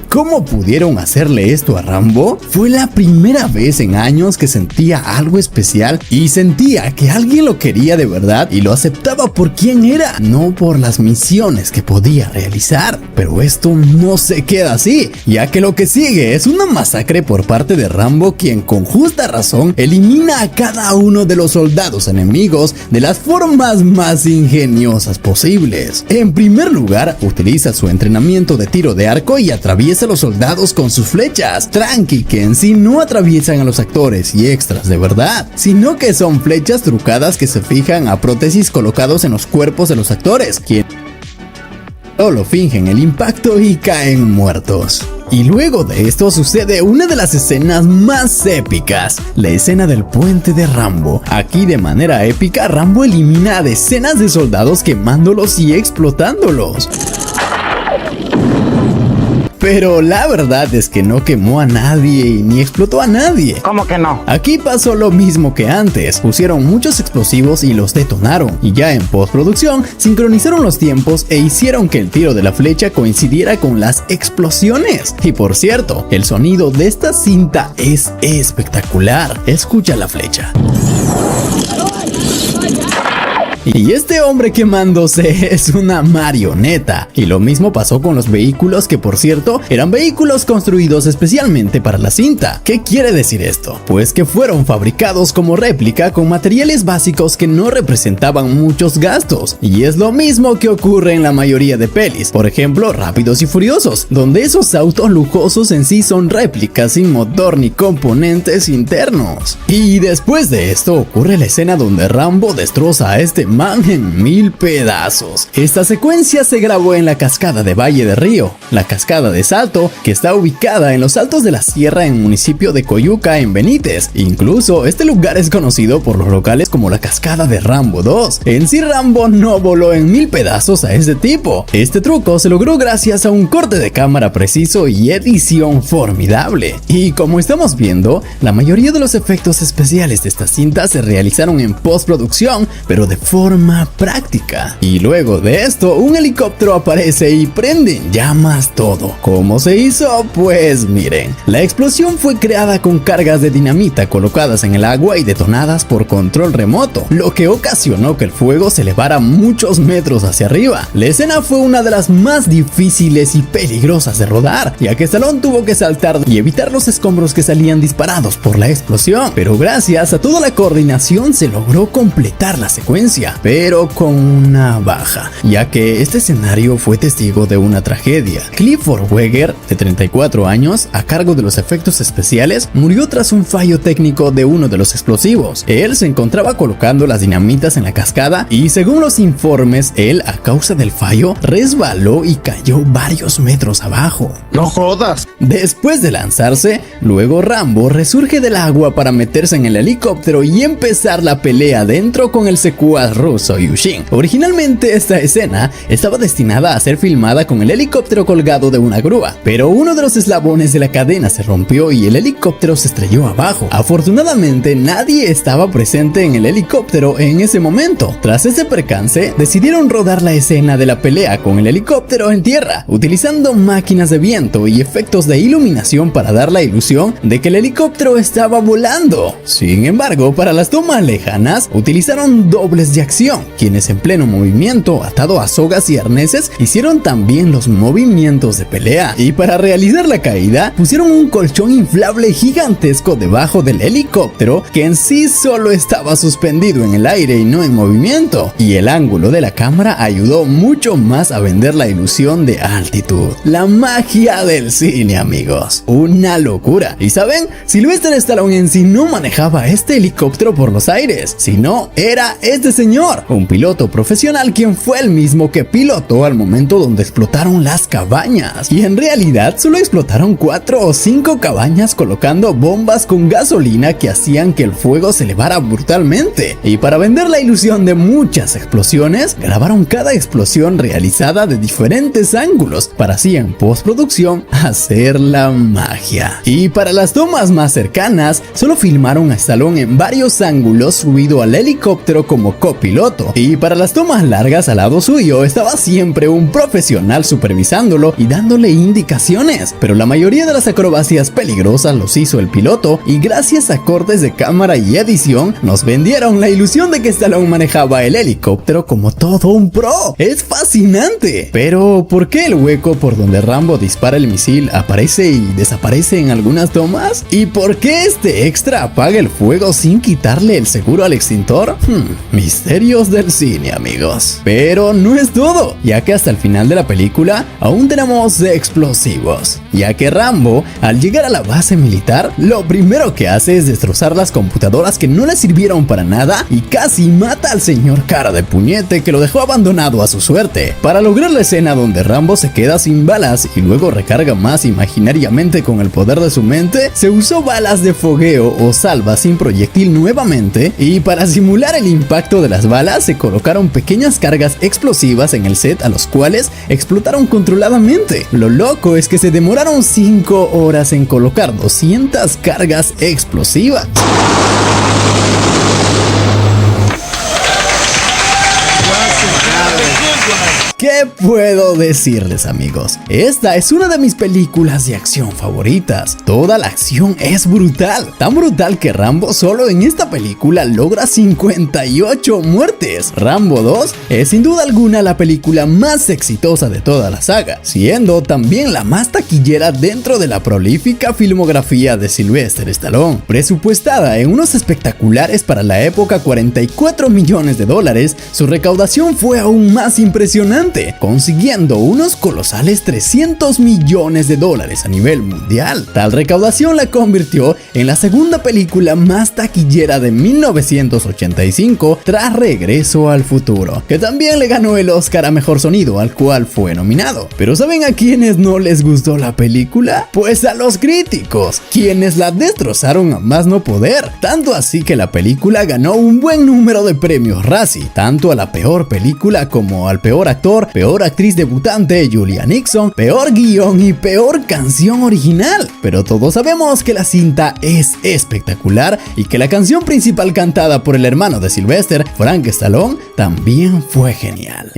¿Cómo pudieron hacerle esto a Rambo? Fue la primera vez en años que sentía algo especial y sentía que alguien lo quería de verdad y lo aceptaba por quien era, no por las misiones que podía realizar. Pero esto no se queda así, ya que lo que sigue es una masacre por parte de Rambo, quien con justa razón elimina a cada uno de los soldados enemigos de las formas más ingeniosas posibles. En primer lugar, utiliza su entrenamiento de tiro de arco y atraviesa a los soldados con sus flechas. Tranqui, que en sí no atraviesan a los actores y extras de verdad, sino que son flechas trucadas que se fijan a prótesis colocados en los cuerpos de los actores, quienes solo fingen el impacto y caen muertos. Y luego de esto sucede una de las escenas más épicas, la escena del puente de Rambo. Aquí de manera épica, Rambo elimina a decenas de soldados quemándolos y explotándolos. Pero la verdad es que no quemó a nadie ni explotó a nadie.
¿Cómo que no?
Aquí pasó lo mismo que antes. Pusieron muchos explosivos y los detonaron. Y ya en postproducción sincronizaron los tiempos e hicieron que el tiro de la flecha coincidiera con las explosiones. Y por cierto, el sonido de esta cinta es espectacular. Escucha la flecha. Y este hombre quemándose es una marioneta. Y lo mismo pasó con los vehículos, que por cierto eran vehículos construidos especialmente para la cinta. ¿Qué quiere decir esto? Pues que fueron fabricados como réplica con materiales básicos que no representaban muchos gastos. Y es lo mismo que ocurre en la mayoría de pelis, por ejemplo Rápidos y Furiosos, donde esos autos lujosos en sí son réplicas sin motor ni componentes internos. Y después de esto ocurre la escena donde Rambo destroza a este man en 1000 pedazos. Esta secuencia se grabó en la cascada de Valle de Río, la cascada de Salto, que está ubicada en los altos de la sierra en el municipio de Coyuca, en Benítez. Incluso este lugar es conocido por los locales como la cascada de Rambo 2. En sí, Rambo no voló en 1000 pedazos a este tipo. Este truco se logró gracias a un corte de cámara preciso y edición formidable. Y como estamos viendo, la mayoría de los efectos especiales de esta cinta se realizaron en postproducción, pero de forma práctica. Y luego de esto, un helicóptero aparece y prende en llamas todo. ¿Cómo se hizo? Pues miren, la explosión fue creada con cargas de dinamita colocadas en el agua y detonadas por control remoto, lo que ocasionó que el fuego se elevara muchos metros hacia arriba. La escena fue una de las más difíciles y peligrosas de rodar, ya que Stallone tuvo que saltar y evitar los escombros que salían disparados por la explosión, pero gracias a toda la coordinación se logró completar la secuencia, pero con una baja, ya que este escenario fue testigo de una tragedia. Clifford Weger, de 34 años, a cargo de los efectos especiales, murió tras un fallo técnico de uno de los explosivos. Él se encontraba colocando las dinamitas en la cascada y, según los informes, él, a causa del fallo, resbaló y cayó varios metros abajo.
¡No jodas!
Después de lanzarse, luego Rambo resurge del agua para meterse en el helicóptero y empezar la pelea dentro con el secuaz ruso Yushin. Originalmente esta escena estaba destinada a ser filmada con el helicóptero colgado de una grúa, pero uno de los eslabones de la cadena se rompió y el helicóptero se estrelló abajo. Afortunadamente nadie estaba presente en el helicóptero en ese momento. Tras ese percance, decidieron rodar la escena de la pelea con el helicóptero en tierra, utilizando máquinas de viento y efectos de iluminación para dar la ilusión de que el helicóptero estaba volando. Sin embargo, para las tomas lejanas, utilizaron dobles de acción, quienes en pleno movimiento, atado a sogas y arneses, hicieron también los movimientos de pelea. Y para realizar la caída, pusieron un colchón inflable gigantesco debajo del helicóptero, que en sí solo estaba suspendido en el aire y no en movimiento. Y el ángulo de la cámara ayudó mucho más a vender la ilusión de altitud. La magia del cine, amigos. Una locura. Y saben, Sylvester Stallone en sí no manejaba este helicóptero por los aires, sino era este señor, un piloto profesional quien fue el mismo que pilotó al momento donde explotaron las cabañas. Y en realidad solo explotaron 4 o 5 cabañas colocando bombas con gasolina que hacían que el fuego se elevara brutalmente. Y para vender la ilusión de muchas explosiones, grabaron cada explosión realizada de diferentes ángulos para así en postproducción hacer la magia. Y para las tomas más cercanas, solo filmaron a Stallone en varios ángulos subido al helicóptero como copiloto. Y para las tomas largas al lado suyo estaba siempre un profesional supervisándolo y dándole indicaciones. Pero la mayoría de las acrobacias peligrosas los hizo el piloto, y gracias a cortes de cámara y edición nos vendieron la ilusión de que Stallone manejaba el helicóptero como todo un pro. Es fascinante. Pero ¿por qué el hueco por donde Rambo dispara el misil aparece y desaparece en algunas tomas? ¿Y por qué este extra apaga el fuego sin quitarle el seguro al extintor? Misterios del cine, amigos. Pero no es todo, ya que hasta el final de la película aún tenemos explosivos, ya que Rambo, al llegar a la base militar, lo primero que hace es destrozar las computadoras que no le sirvieron para nada y casi mata al señor cara de puñete que lo dejó abandonado a su suerte. Para lograr la escena donde Rambo se queda sin balas y luego recarga más imaginariamente con el poder de su mente, se usó balas de fogueo o salva sin proyectil nuevamente, y para simular el impacto de las balas se colocaron pequeñas cargas explosivas en el set a los cuales explotaron controladamente. Lo loco es que se demoraron 5 horas en colocar 200 cargas explosivas. ¿Qué puedo decirles, amigos? Esta es una de mis películas de acción favoritas. Toda la acción es brutal, tan brutal que Rambo solo en esta película logra 58 muertes. Rambo 2 es sin duda alguna la película más exitosa de toda la saga, siendo también la más taquillera dentro de la prolífica filmografía de Sylvester Stallone. Presupuestada en unos espectaculares para la época $44 millones, su recaudación fue aún más impresionante, consiguiendo unos colosales $300 millones a nivel mundial. Tal recaudación la convirtió en la segunda película más taquillera de 1985 tras Regreso al Futuro, que también le ganó el Oscar a Mejor Sonido, al cual fue nominado. Pero ¿saben a quiénes no les gustó la película? Pues a los críticos, quienes la destrozaron a más no poder, tanto así que la película ganó un buen número de premios Razzie, tanto a la peor película como al peor actor, peor actriz debutante Julia Nixon, peor guión y peor canción original. Pero todos sabemos que la cinta es espectacular y que la canción principal cantada por el hermano de Sylvester, Frank Stallone, también fue genial.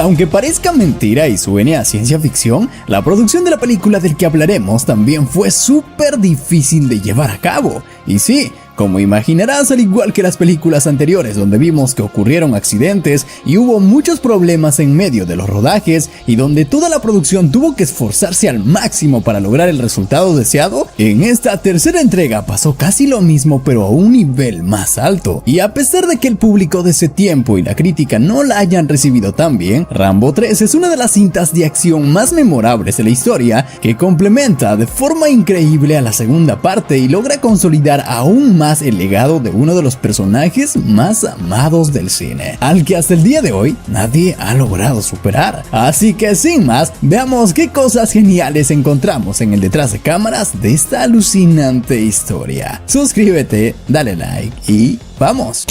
Aunque parezca mentira y suene a ciencia ficción, la producción de la película del que hablaremos también fue súper difícil de llevar a cabo. Y sí, como imaginarás, al igual que las películas anteriores donde vimos que ocurrieron accidentes y hubo muchos problemas en medio de los rodajes y donde toda la producción tuvo que esforzarse al máximo para lograr el resultado deseado, en esta tercera entrega pasó casi lo mismo pero a un nivel más alto. Y a pesar de que el público de ese tiempo y la crítica no la hayan recibido tan bien, Rambo 3 es una de las cintas de acción más memorables de la historia, que complementa de forma increíble a la segunda parte y logra consolidar aún más más el legado de uno de los personajes más amados del cine, al que hasta el día de hoy nadie ha logrado superar. Así que sin más, veamos qué cosas geniales encontramos en el detrás de cámaras de esta alucinante historia. Suscríbete, dale like y ¡vamos!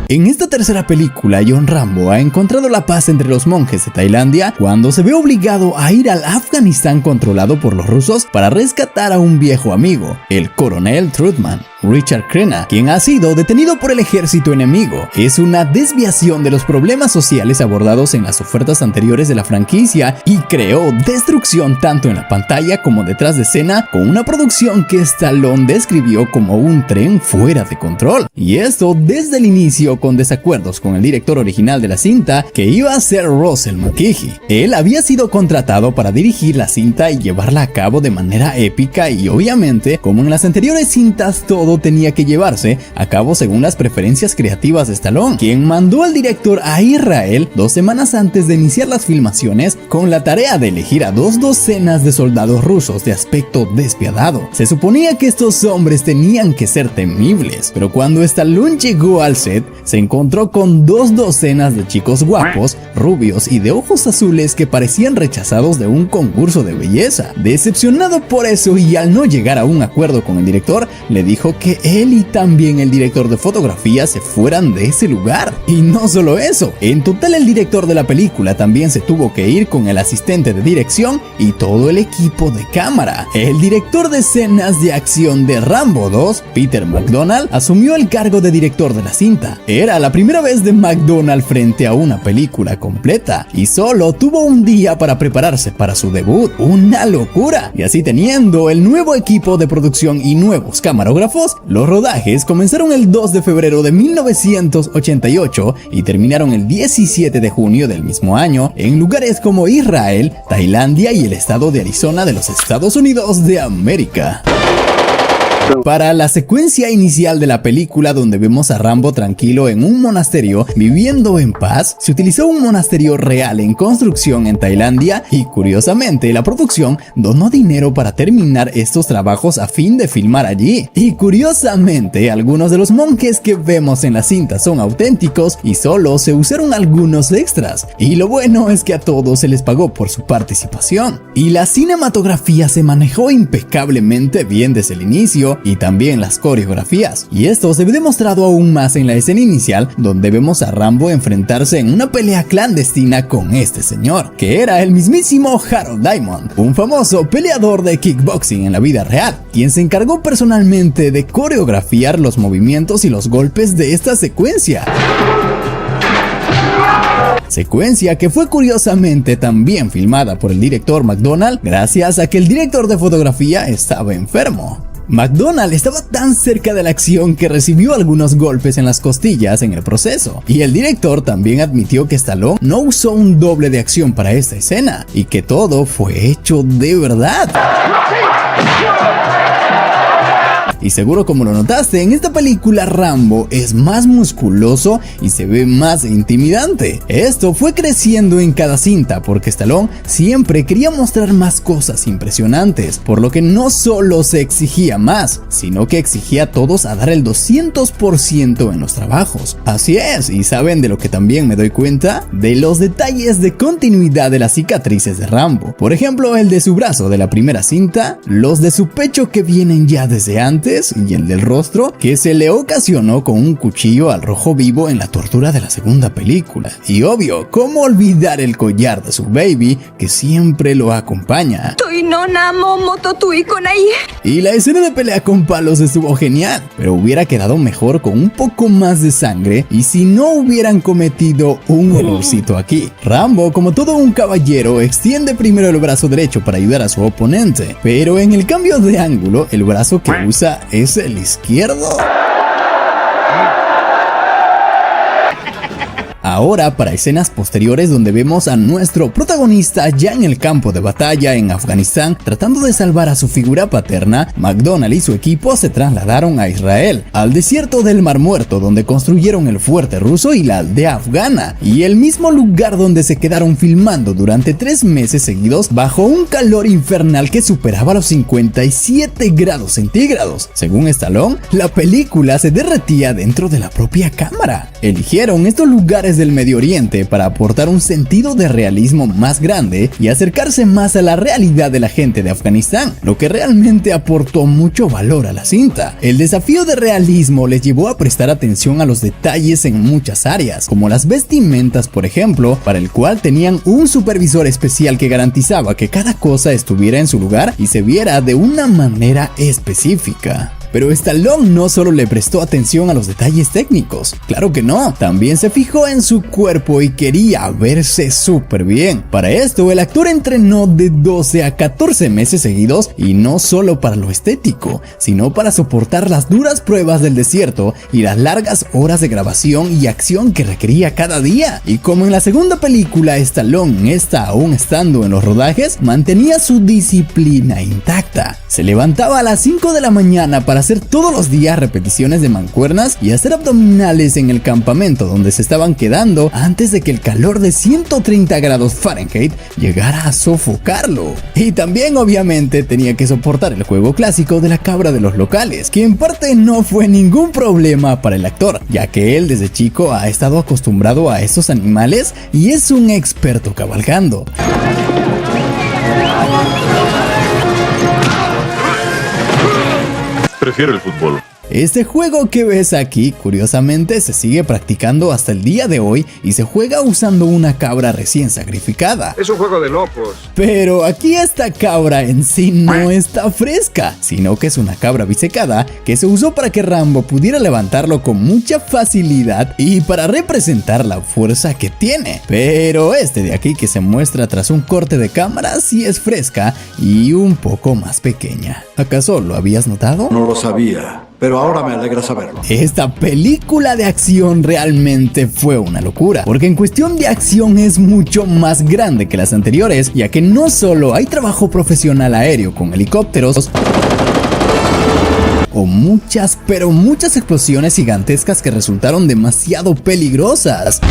En esta tercera película, John Rambo ha encontrado la paz entre los monjes de Tailandia cuando se ve obligado a ir al Afganistán controlado por los rusos para rescatar a un viejo amigo, el coronel Trutman, Richard Crenna, quien ha sido detenido por el ejército enemigo. Es una desviación de los problemas sociales abordados en las ofertas anteriores de la franquicia y creó destrucción tanto en la pantalla como detrás de escena, con una producción que Stallone describió como un tren fuera de control. Y esto desde el inicio, con desacuerdos con el director original de la cinta, que iba a ser Russell McKee. Él había sido contratado para dirigir la cinta y llevarla a cabo de manera épica, y obviamente, como en las anteriores cintas, todo tenía que llevarse a cabo según las preferencias creativas de Stallone, quien mandó al director a Israel 2 semanas antes de iniciar las filmaciones con la tarea de elegir a 2 docenas de soldados rusos de aspecto despiadado. Se suponía que estos hombres tenían que ser temibles, pero cuando Stallone llegó al set, se encontró con 2 docenas de chicos guapos, rubios y de ojos azules que parecían rechazados de un concurso de belleza. Decepcionado por eso y al no llegar a un acuerdo con el director, le dijo que él y también el director de fotografía se fueran de ese lugar. Y no solo eso, en total el director de la película también se tuvo que ir con el asistente de dirección y todo el equipo de cámara. El director de escenas de acción de Rambo 2, Peter McDonald, asumió el cargo de director de la cinta. Era la primera vez de McDonald frente a una película completa y solo tuvo un día para prepararse para su debut. ¡Una locura! Y así, teniendo el nuevo equipo de producción y nuevos camarógrafos, los rodajes comenzaron el 2 de febrero de 1988 y terminaron el 17 de junio del mismo año en lugares como Israel, Tailandia y el estado de Arizona de los Estados Unidos de América. Para la secuencia inicial de la película, donde vemos a Rambo tranquilo en un monasterio viviendo en paz, se utilizó un monasterio real en construcción en Tailandia y curiosamente la producción donó dinero para terminar estos trabajos a fin de filmar allí. Y curiosamente, algunos de los monjes que vemos en la cinta son auténticos y solo se usaron algunos extras. Y lo bueno es que a todos se les pagó por su participación. Y la cinematografía se manejó impecablemente bien desde el inicio, y también las coreografías, y esto se ve demostrado aún más en la escena inicial, donde vemos a Rambo enfrentarse en una pelea clandestina con este señor, que era el mismísimo Harold Diamond, un famoso peleador de kickboxing en la vida real, quien se encargó personalmente de coreografiar los movimientos y los golpes de esta secuencia. Secuencia que fue curiosamente también filmada por el director McDonald, gracias a que el director de fotografía estaba enfermo. McDonald estaba tan cerca de la acción que recibió algunos golpes en las costillas en el proceso, y el director también admitió que Stallone no usó un doble de acción para esta escena y que todo fue hecho de verdad. Y seguro, como lo notaste, en esta película Rambo es más musculoso y se ve más intimidante. Esto fue creciendo en cada cinta porque Stallone siempre quería mostrar más cosas impresionantes, por lo que no solo se exigía más, sino que exigía a todos a dar el 200% en los trabajos. Así es, y ¿saben de lo que también me doy cuenta? De los detalles de continuidad de las cicatrices de Rambo. Por ejemplo, el de su brazo de la primera cinta, los de su pecho que vienen ya desde antes, y el del rostro que se le ocasionó con un cuchillo al rojo vivo en la tortura de la segunda película. Y obvio, ¿cómo olvidar el collar de su baby que siempre lo acompaña? Y la escena de pelea con palos estuvo genial, pero hubiera quedado mejor con un poco más de sangre y si no hubieran cometido un errorcito aquí. Rambo, como todo un caballero, extiende primero el brazo derecho para ayudar a su oponente, pero en el cambio de ángulo, el brazo que usa es el izquierdo. Ahora para escenas posteriores donde vemos a nuestro protagonista ya en el campo de batalla en Afganistán tratando de salvar a su figura paterna, McDonald y su equipo se trasladaron a Israel, al desierto del Mar Muerto, donde construyeron el fuerte ruso y la aldea afgana, y el mismo lugar donde se quedaron filmando durante 3 meses seguidos bajo un calor infernal que superaba los 57 grados centígrados. Según Stallone, la película se derretía dentro de la propia cámara. Eligieron estos lugares del Medio Oriente para aportar un sentido de realismo más grande y acercarse más a la realidad de la gente de Afganistán, lo que realmente aportó mucho valor a la cinta. El desafío de realismo les llevó a prestar atención a los detalles en muchas áreas, como las vestimentas por ejemplo, para el cual tenían un supervisor especial que garantizaba que cada cosa estuviera en su lugar y se viera de una manera específica. Pero Stallone no solo le prestó atención a los detalles técnicos, claro que no, también se fijó en su cuerpo y quería verse súper bien. Para esto, el actor entrenó de 12 a 14 meses seguidos y no solo para lo estético, sino para soportar las duras pruebas del desierto y las largas horas de grabación y acción que requería cada día. Y como en la segunda película, Stallone aún estando en los rodajes, mantenía su disciplina intacta. Se levantaba a las 5 de la mañana para hacer todos los días repeticiones de mancuernas y hacer abdominales en el campamento donde se estaban quedando antes de que el calor de 130 grados Fahrenheit llegara a sofocarlo. Y también obviamente tenía que soportar el juego clásico de la cabra de los locales, que en parte no fue ningún problema para el actor, ya que él desde chico ha estado acostumbrado a estos animales y es un experto cabalgando.
Prefiero el fútbol.
Este juego que ves aquí, curiosamente, se sigue practicando hasta el día de hoy y se juega usando una cabra recién sacrificada.
Es un juego de locos.
Pero aquí esta cabra en sí no está fresca, sino que es una cabra bisecada que se usó para que Rambo pudiera levantarlo con mucha facilidad y para representar la fuerza que tiene. Pero este de aquí que se muestra tras un corte de cámara sí es fresca y un poco más pequeña. ¿Acaso lo habías notado?
No lo sabía, pero ahora me alegra saberlo.
Esta película de acción realmente fue una locura, porque en cuestión de acción es mucho más grande que las anteriores, ya que no solo hay trabajo profesional aéreo con helicópteros o muchas explosiones gigantescas que resultaron demasiado peligrosas,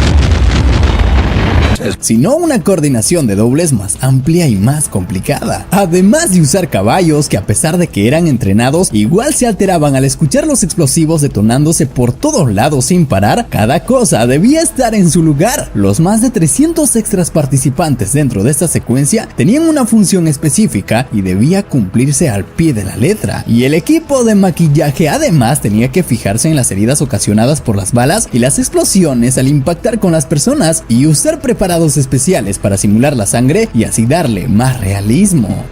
sino una coordinación de dobles más amplia y más complicada. Además de usar caballos que a pesar de que eran entrenados, igual se alteraban al escuchar los explosivos detonándose por todos lados sin parar, cada cosa debía estar en su lugar. Los más de 300 extras participantes dentro de esta secuencia tenían una función específica y debía cumplirse al pie de la letra. Y el equipo de maquillaje además tenía que fijarse en las heridas ocasionadas por las balas y las explosiones al impactar con las personas y usar preparados especiales para simular la sangre y así darle más realismo.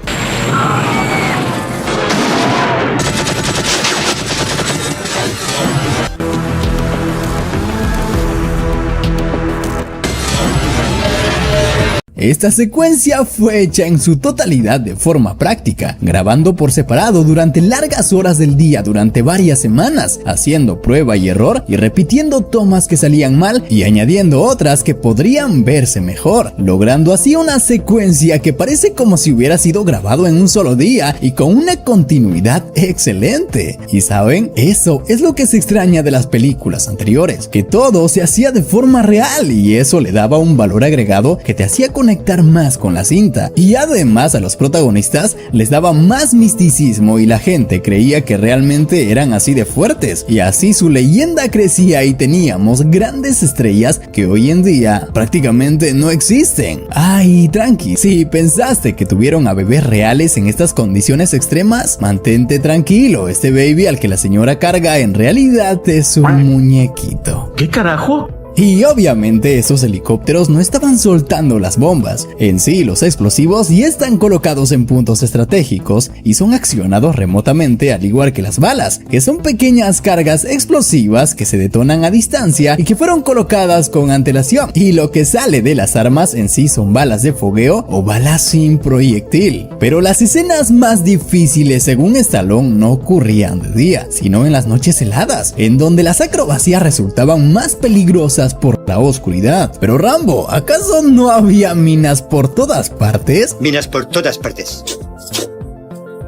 Esta secuencia fue hecha en su totalidad de forma práctica, grabando por separado durante largas horas del día durante varias semanas, haciendo prueba y error y repitiendo tomas que salían mal y añadiendo otras que podrían verse mejor, logrando así una secuencia que parece como si hubiera sido grabado en un solo día y con una continuidad excelente. Y saben, eso es lo que se extraña de las películas anteriores, que todo se hacía de forma real y eso le daba un valor agregado que te hacía conectar más con la cinta, y además a los protagonistas les daba más misticismo y la gente creía que realmente eran así de fuertes, y así su leyenda crecía y teníamos grandes estrellas que hoy en día prácticamente no existen. Ay, tranqui, si pensaste que tuvieron a bebés reales en estas condiciones extremas, mantente tranquilo, este baby al que la señora carga en realidad es un muñequito.
¿Qué carajo?
Y obviamente esos helicópteros no estaban soltando las bombas, en sí los explosivos ya están colocados en puntos estratégicos y son accionados remotamente al igual que las balas, que son pequeñas cargas explosivas que se detonan a distancia y que fueron colocadas con antelación, y lo que sale de las armas en sí son balas de fogueo o balas sin proyectil. Pero las escenas más difíciles según Stallone no ocurrían de día, sino en las noches heladas, en donde las acrobacias resultaban más peligrosas silenciosas por la oscuridad. Pero Rambo, ¿acaso no había minas por todas partes?
Minas por todas partes.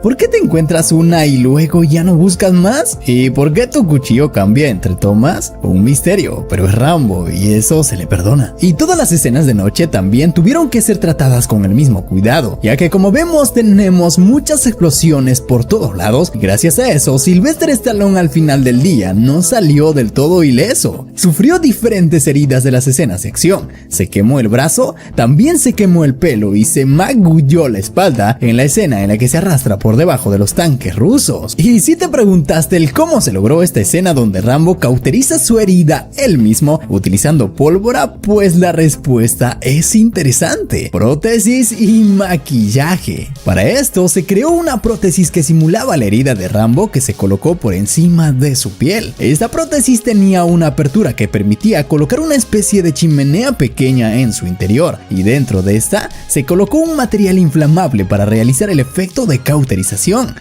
¿Por qué te encuentras una y luego ya no buscas más? ¿Y por qué tu cuchillo cambia entre tomas? Un misterio, pero es Rambo y eso se le perdona. Y todas las escenas de noche también tuvieron que ser tratadas con el mismo cuidado, ya que como vemos tenemos muchas explosiones por todos lados y gracias a eso Sylvester Stallone al final del día no salió del todo ileso. Sufrió diferentes heridas de las escenas de acción, se quemó el brazo, también se quemó el pelo y se magulló la espalda en la escena en la que se arrastra por debajo de los tanques rusos. Y si te preguntaste el cómo se logró esta escena donde Rambo cauteriza su herida él mismo utilizando pólvora, pues la respuesta es interesante: prótesis y maquillaje. Para esto se creó una prótesis que simulaba la herida de Rambo que se colocó por encima de su piel. Esta prótesis tenía una apertura que permitía colocar una especie de chimenea pequeña en su interior y dentro de esta se colocó un material inflamable para realizar el efecto de cauterización.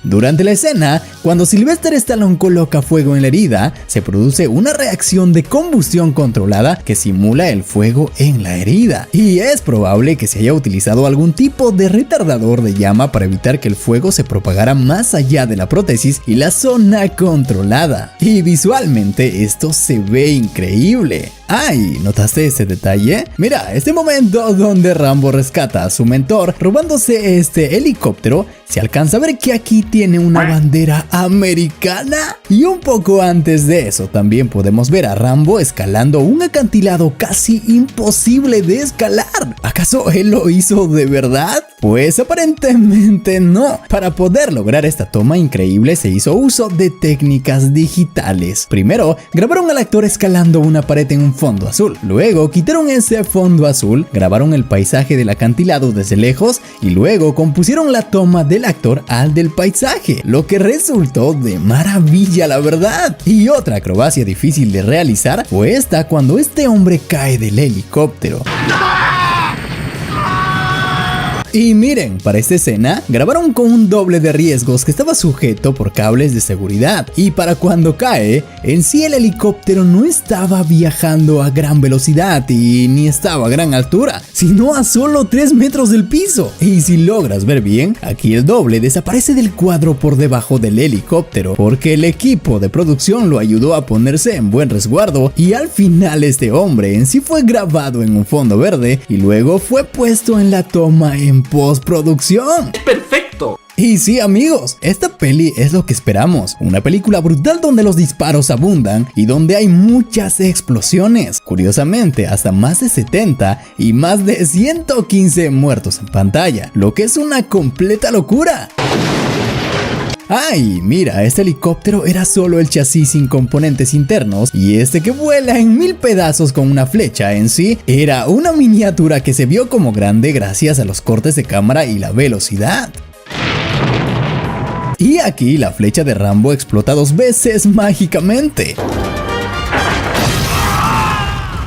Durante la escena, cuando Sylvester Stallone coloca fuego en la herida, se produce una reacción de combustión controlada que simula el fuego en la herida. Y es probable que se haya utilizado algún tipo de retardador de llama para evitar que el fuego se propagara más allá de la prótesis y la zona controlada. Y visualmente esto se ve increíble. ¡Ay! ¿Notaste ese detalle? Mira, este momento donde Rambo rescata a su mentor robándose este helicóptero, se alcanza a ver que aquí tiene una bandera americana. Y un poco antes de eso también podemos ver a Rambo escalando un acantilado casi imposible de escalar. ¿Acaso él lo hizo de verdad? Pues aparentemente no. Para poder lograr esta toma increíble se hizo uso de técnicas digitales. Primero, grabaron al actor escalando una pared en un fondo azul. Luego quitaron ese fondo azul, grabaron el paisaje del acantilado desde lejos y luego compusieron la toma del actor al del paisaje, lo que resultó de maravilla, la verdad. Y otra acrobacia difícil de realizar fue esta cuando este hombre cae del helicóptero. Y miren, para esta escena grabaron con un doble de riesgos que estaba sujeto por cables de seguridad. Y para cuando cae, en sí el helicóptero no estaba viajando a gran velocidad y ni estaba a gran altura, sino a solo 3 metros del piso. Y si logras ver bien, aquí el doble desaparece del cuadro por debajo del helicóptero, porque el equipo de producción lo ayudó a ponerse en buen resguardo y al final este hombre en sí fue grabado en un fondo verde y luego fue puesto en la toma en postproducción.
¡Perfecto!
Y sí, amigos, esta peli es lo que esperamos, una película brutal donde los disparos abundan y donde hay muchas explosiones, curiosamente hasta más de 70 y más de 115 muertos en pantalla, lo que es una completa locura. ¡Ay! Mira, este helicóptero era solo el chasis sin componentes internos y este que vuela en 1000 pedazos con una flecha en sí era una miniatura que se vio como grande gracias a los cortes de cámara y la velocidad. Y aquí la flecha de Rambo explota 2 veces mágicamente.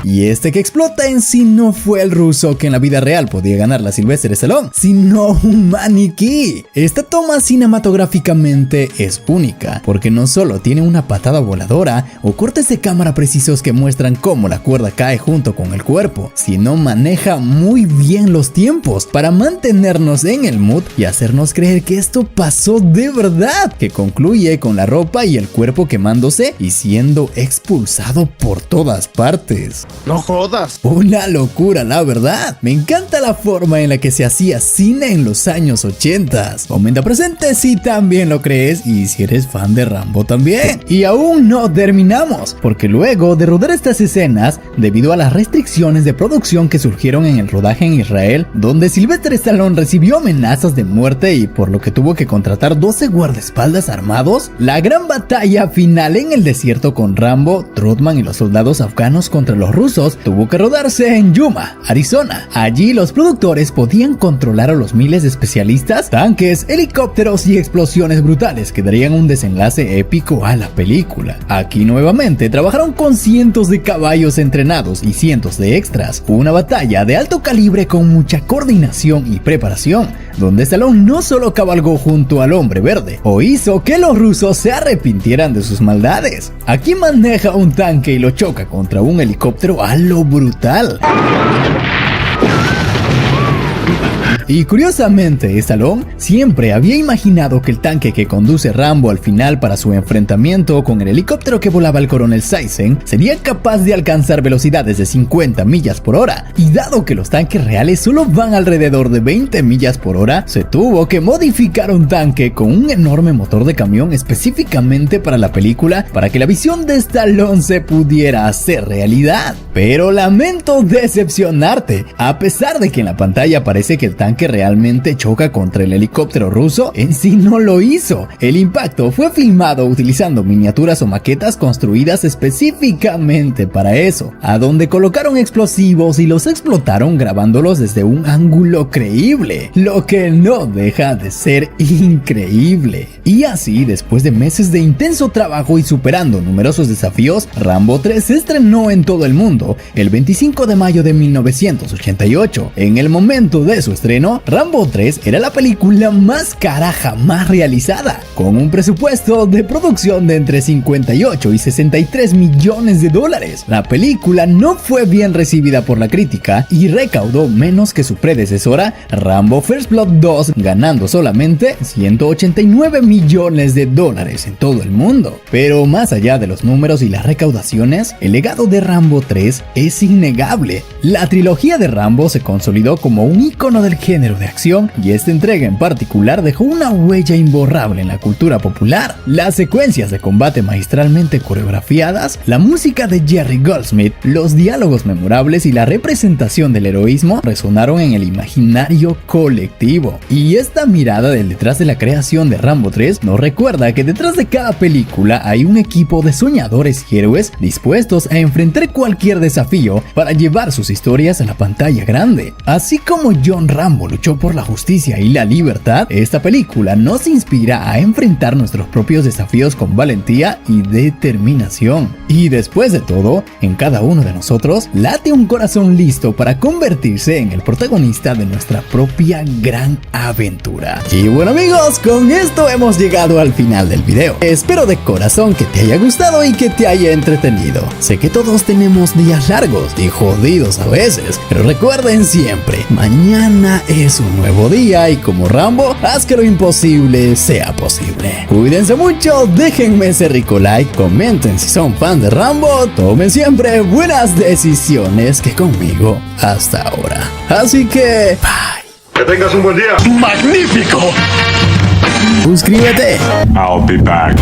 Y este que explota en sí no fue el ruso que en la vida real podía ganar la Sylvester Stallone, sino un maniquí. Esta toma cinematográficamente es única, porque no solo tiene una patada voladora o cortes de cámara precisos que muestran cómo la cuerda cae junto con el cuerpo, sino maneja muy bien los tiempos para mantenernos en el mood y hacernos creer que esto pasó de verdad, que concluye con la ropa y el cuerpo quemándose y siendo expulsado por todas partes.
No jodas.
Una locura, la verdad. Me encanta la forma en la que se hacía cine en los años 80. Comenta presente si también lo crees y si eres fan de Rambo también. Y aún no terminamos, porque luego de rodar estas escenas, debido a las restricciones de producción que surgieron en el rodaje en Israel, donde Sylvester Stallone recibió amenazas de muerte y por lo que tuvo que contratar 12 guardaespaldas armados, la gran batalla final en el desierto con Rambo, Trotman y los soldados afganos contra los rusos tuvo que rodarse en Yuma, Arizona. Allí los productores podían controlar a los miles de especialistas, tanques, helicópteros y explosiones brutales que darían un desenlace épico a la película. Aquí nuevamente trabajaron con cientos de caballos entrenados y cientos de extras. Fue una batalla de alto calibre con mucha coordinación y preparación. donde Stallone no solo cabalgó junto al Hombre Verde, o hizo que los rusos se arrepintieran de sus maldades. Aquí maneja un tanque y lo choca contra un helicóptero a lo brutal. Y curiosamente, Stallone siempre había imaginado que el tanque que conduce Rambo al final para su enfrentamiento con el helicóptero que volaba el coronel Saizen sería capaz de alcanzar velocidades de 50 millas por hora, y dado que los tanques reales solo van alrededor de 20 millas por hora, se tuvo que modificar un tanque con un enorme motor de camión específicamente para la película para que la visión de Stallone se pudiera hacer realidad. Pero lamento decepcionarte, a pesar de que en la pantalla parece que el tanque realmente choca contra el helicóptero ruso, en sí no lo hizo. El impacto fue filmado utilizando miniaturas o maquetas construidas específicamente para eso, a donde colocaron explosivos y los explotaron grabándolos desde un ángulo creíble, lo que no deja de ser increíble. Y así, después de meses de intenso trabajo y superando numerosos desafíos, Rambo 3 se estrenó en todo el mundo el 25 de mayo de 1988. En el momento de su estreno, Rambo 3 era la película más cara jamás realizada, con un presupuesto de producción de entre 58 y 63 millones de dólares. La película no fue bien recibida por la crítica y recaudó menos que su predecesora, Rambo First Blood 2, ganando solamente 189 millones de dólares en todo el mundo. Pero más allá de los números y las recaudaciones, el legado de Rambo 3 es innegable. La trilogía de Rambo se consolidó como un ícono del género de acción, y esta entrega en particular dejó una huella imborrable en la cultura popular. Las secuencias de combate magistralmente coreografiadas, la música de Jerry Goldsmith, los diálogos memorables y la representación del heroísmo resonaron en el imaginario colectivo. Y esta mirada del detrás de la creación de Rambo 3 nos recuerda que detrás de cada película hay un equipo de soñadores y héroes dispuestos a enfrentar cualquier desafío para llevar sus historias a la pantalla grande. Así como John Rambo luchó por la justicia y la libertad, esta película nos inspira a enfrentar nuestros propios desafíos con valentía y determinación. Y después de todo, en cada uno de nosotros late un corazón listo para convertirse en el protagonista de nuestra propia gran aventura. Y bueno amigos, con esto hemos llegado al final del video. Espero de corazón que te haya gustado y que te haya entretenido. Sé que todos tenemos días largos y jodidos a veces, pero recuerden siempre, mañana es un nuevo día y como Rambo, haz que lo imposible sea posible. Cuídense mucho, déjenme ese rico like, comenten si son fan de Rambo, tomen siempre buenas decisiones que conmigo hasta ahora. Así que, bye.
Que tengas un buen día.
¡Magnífico!
Suscríbete.
I'll be back.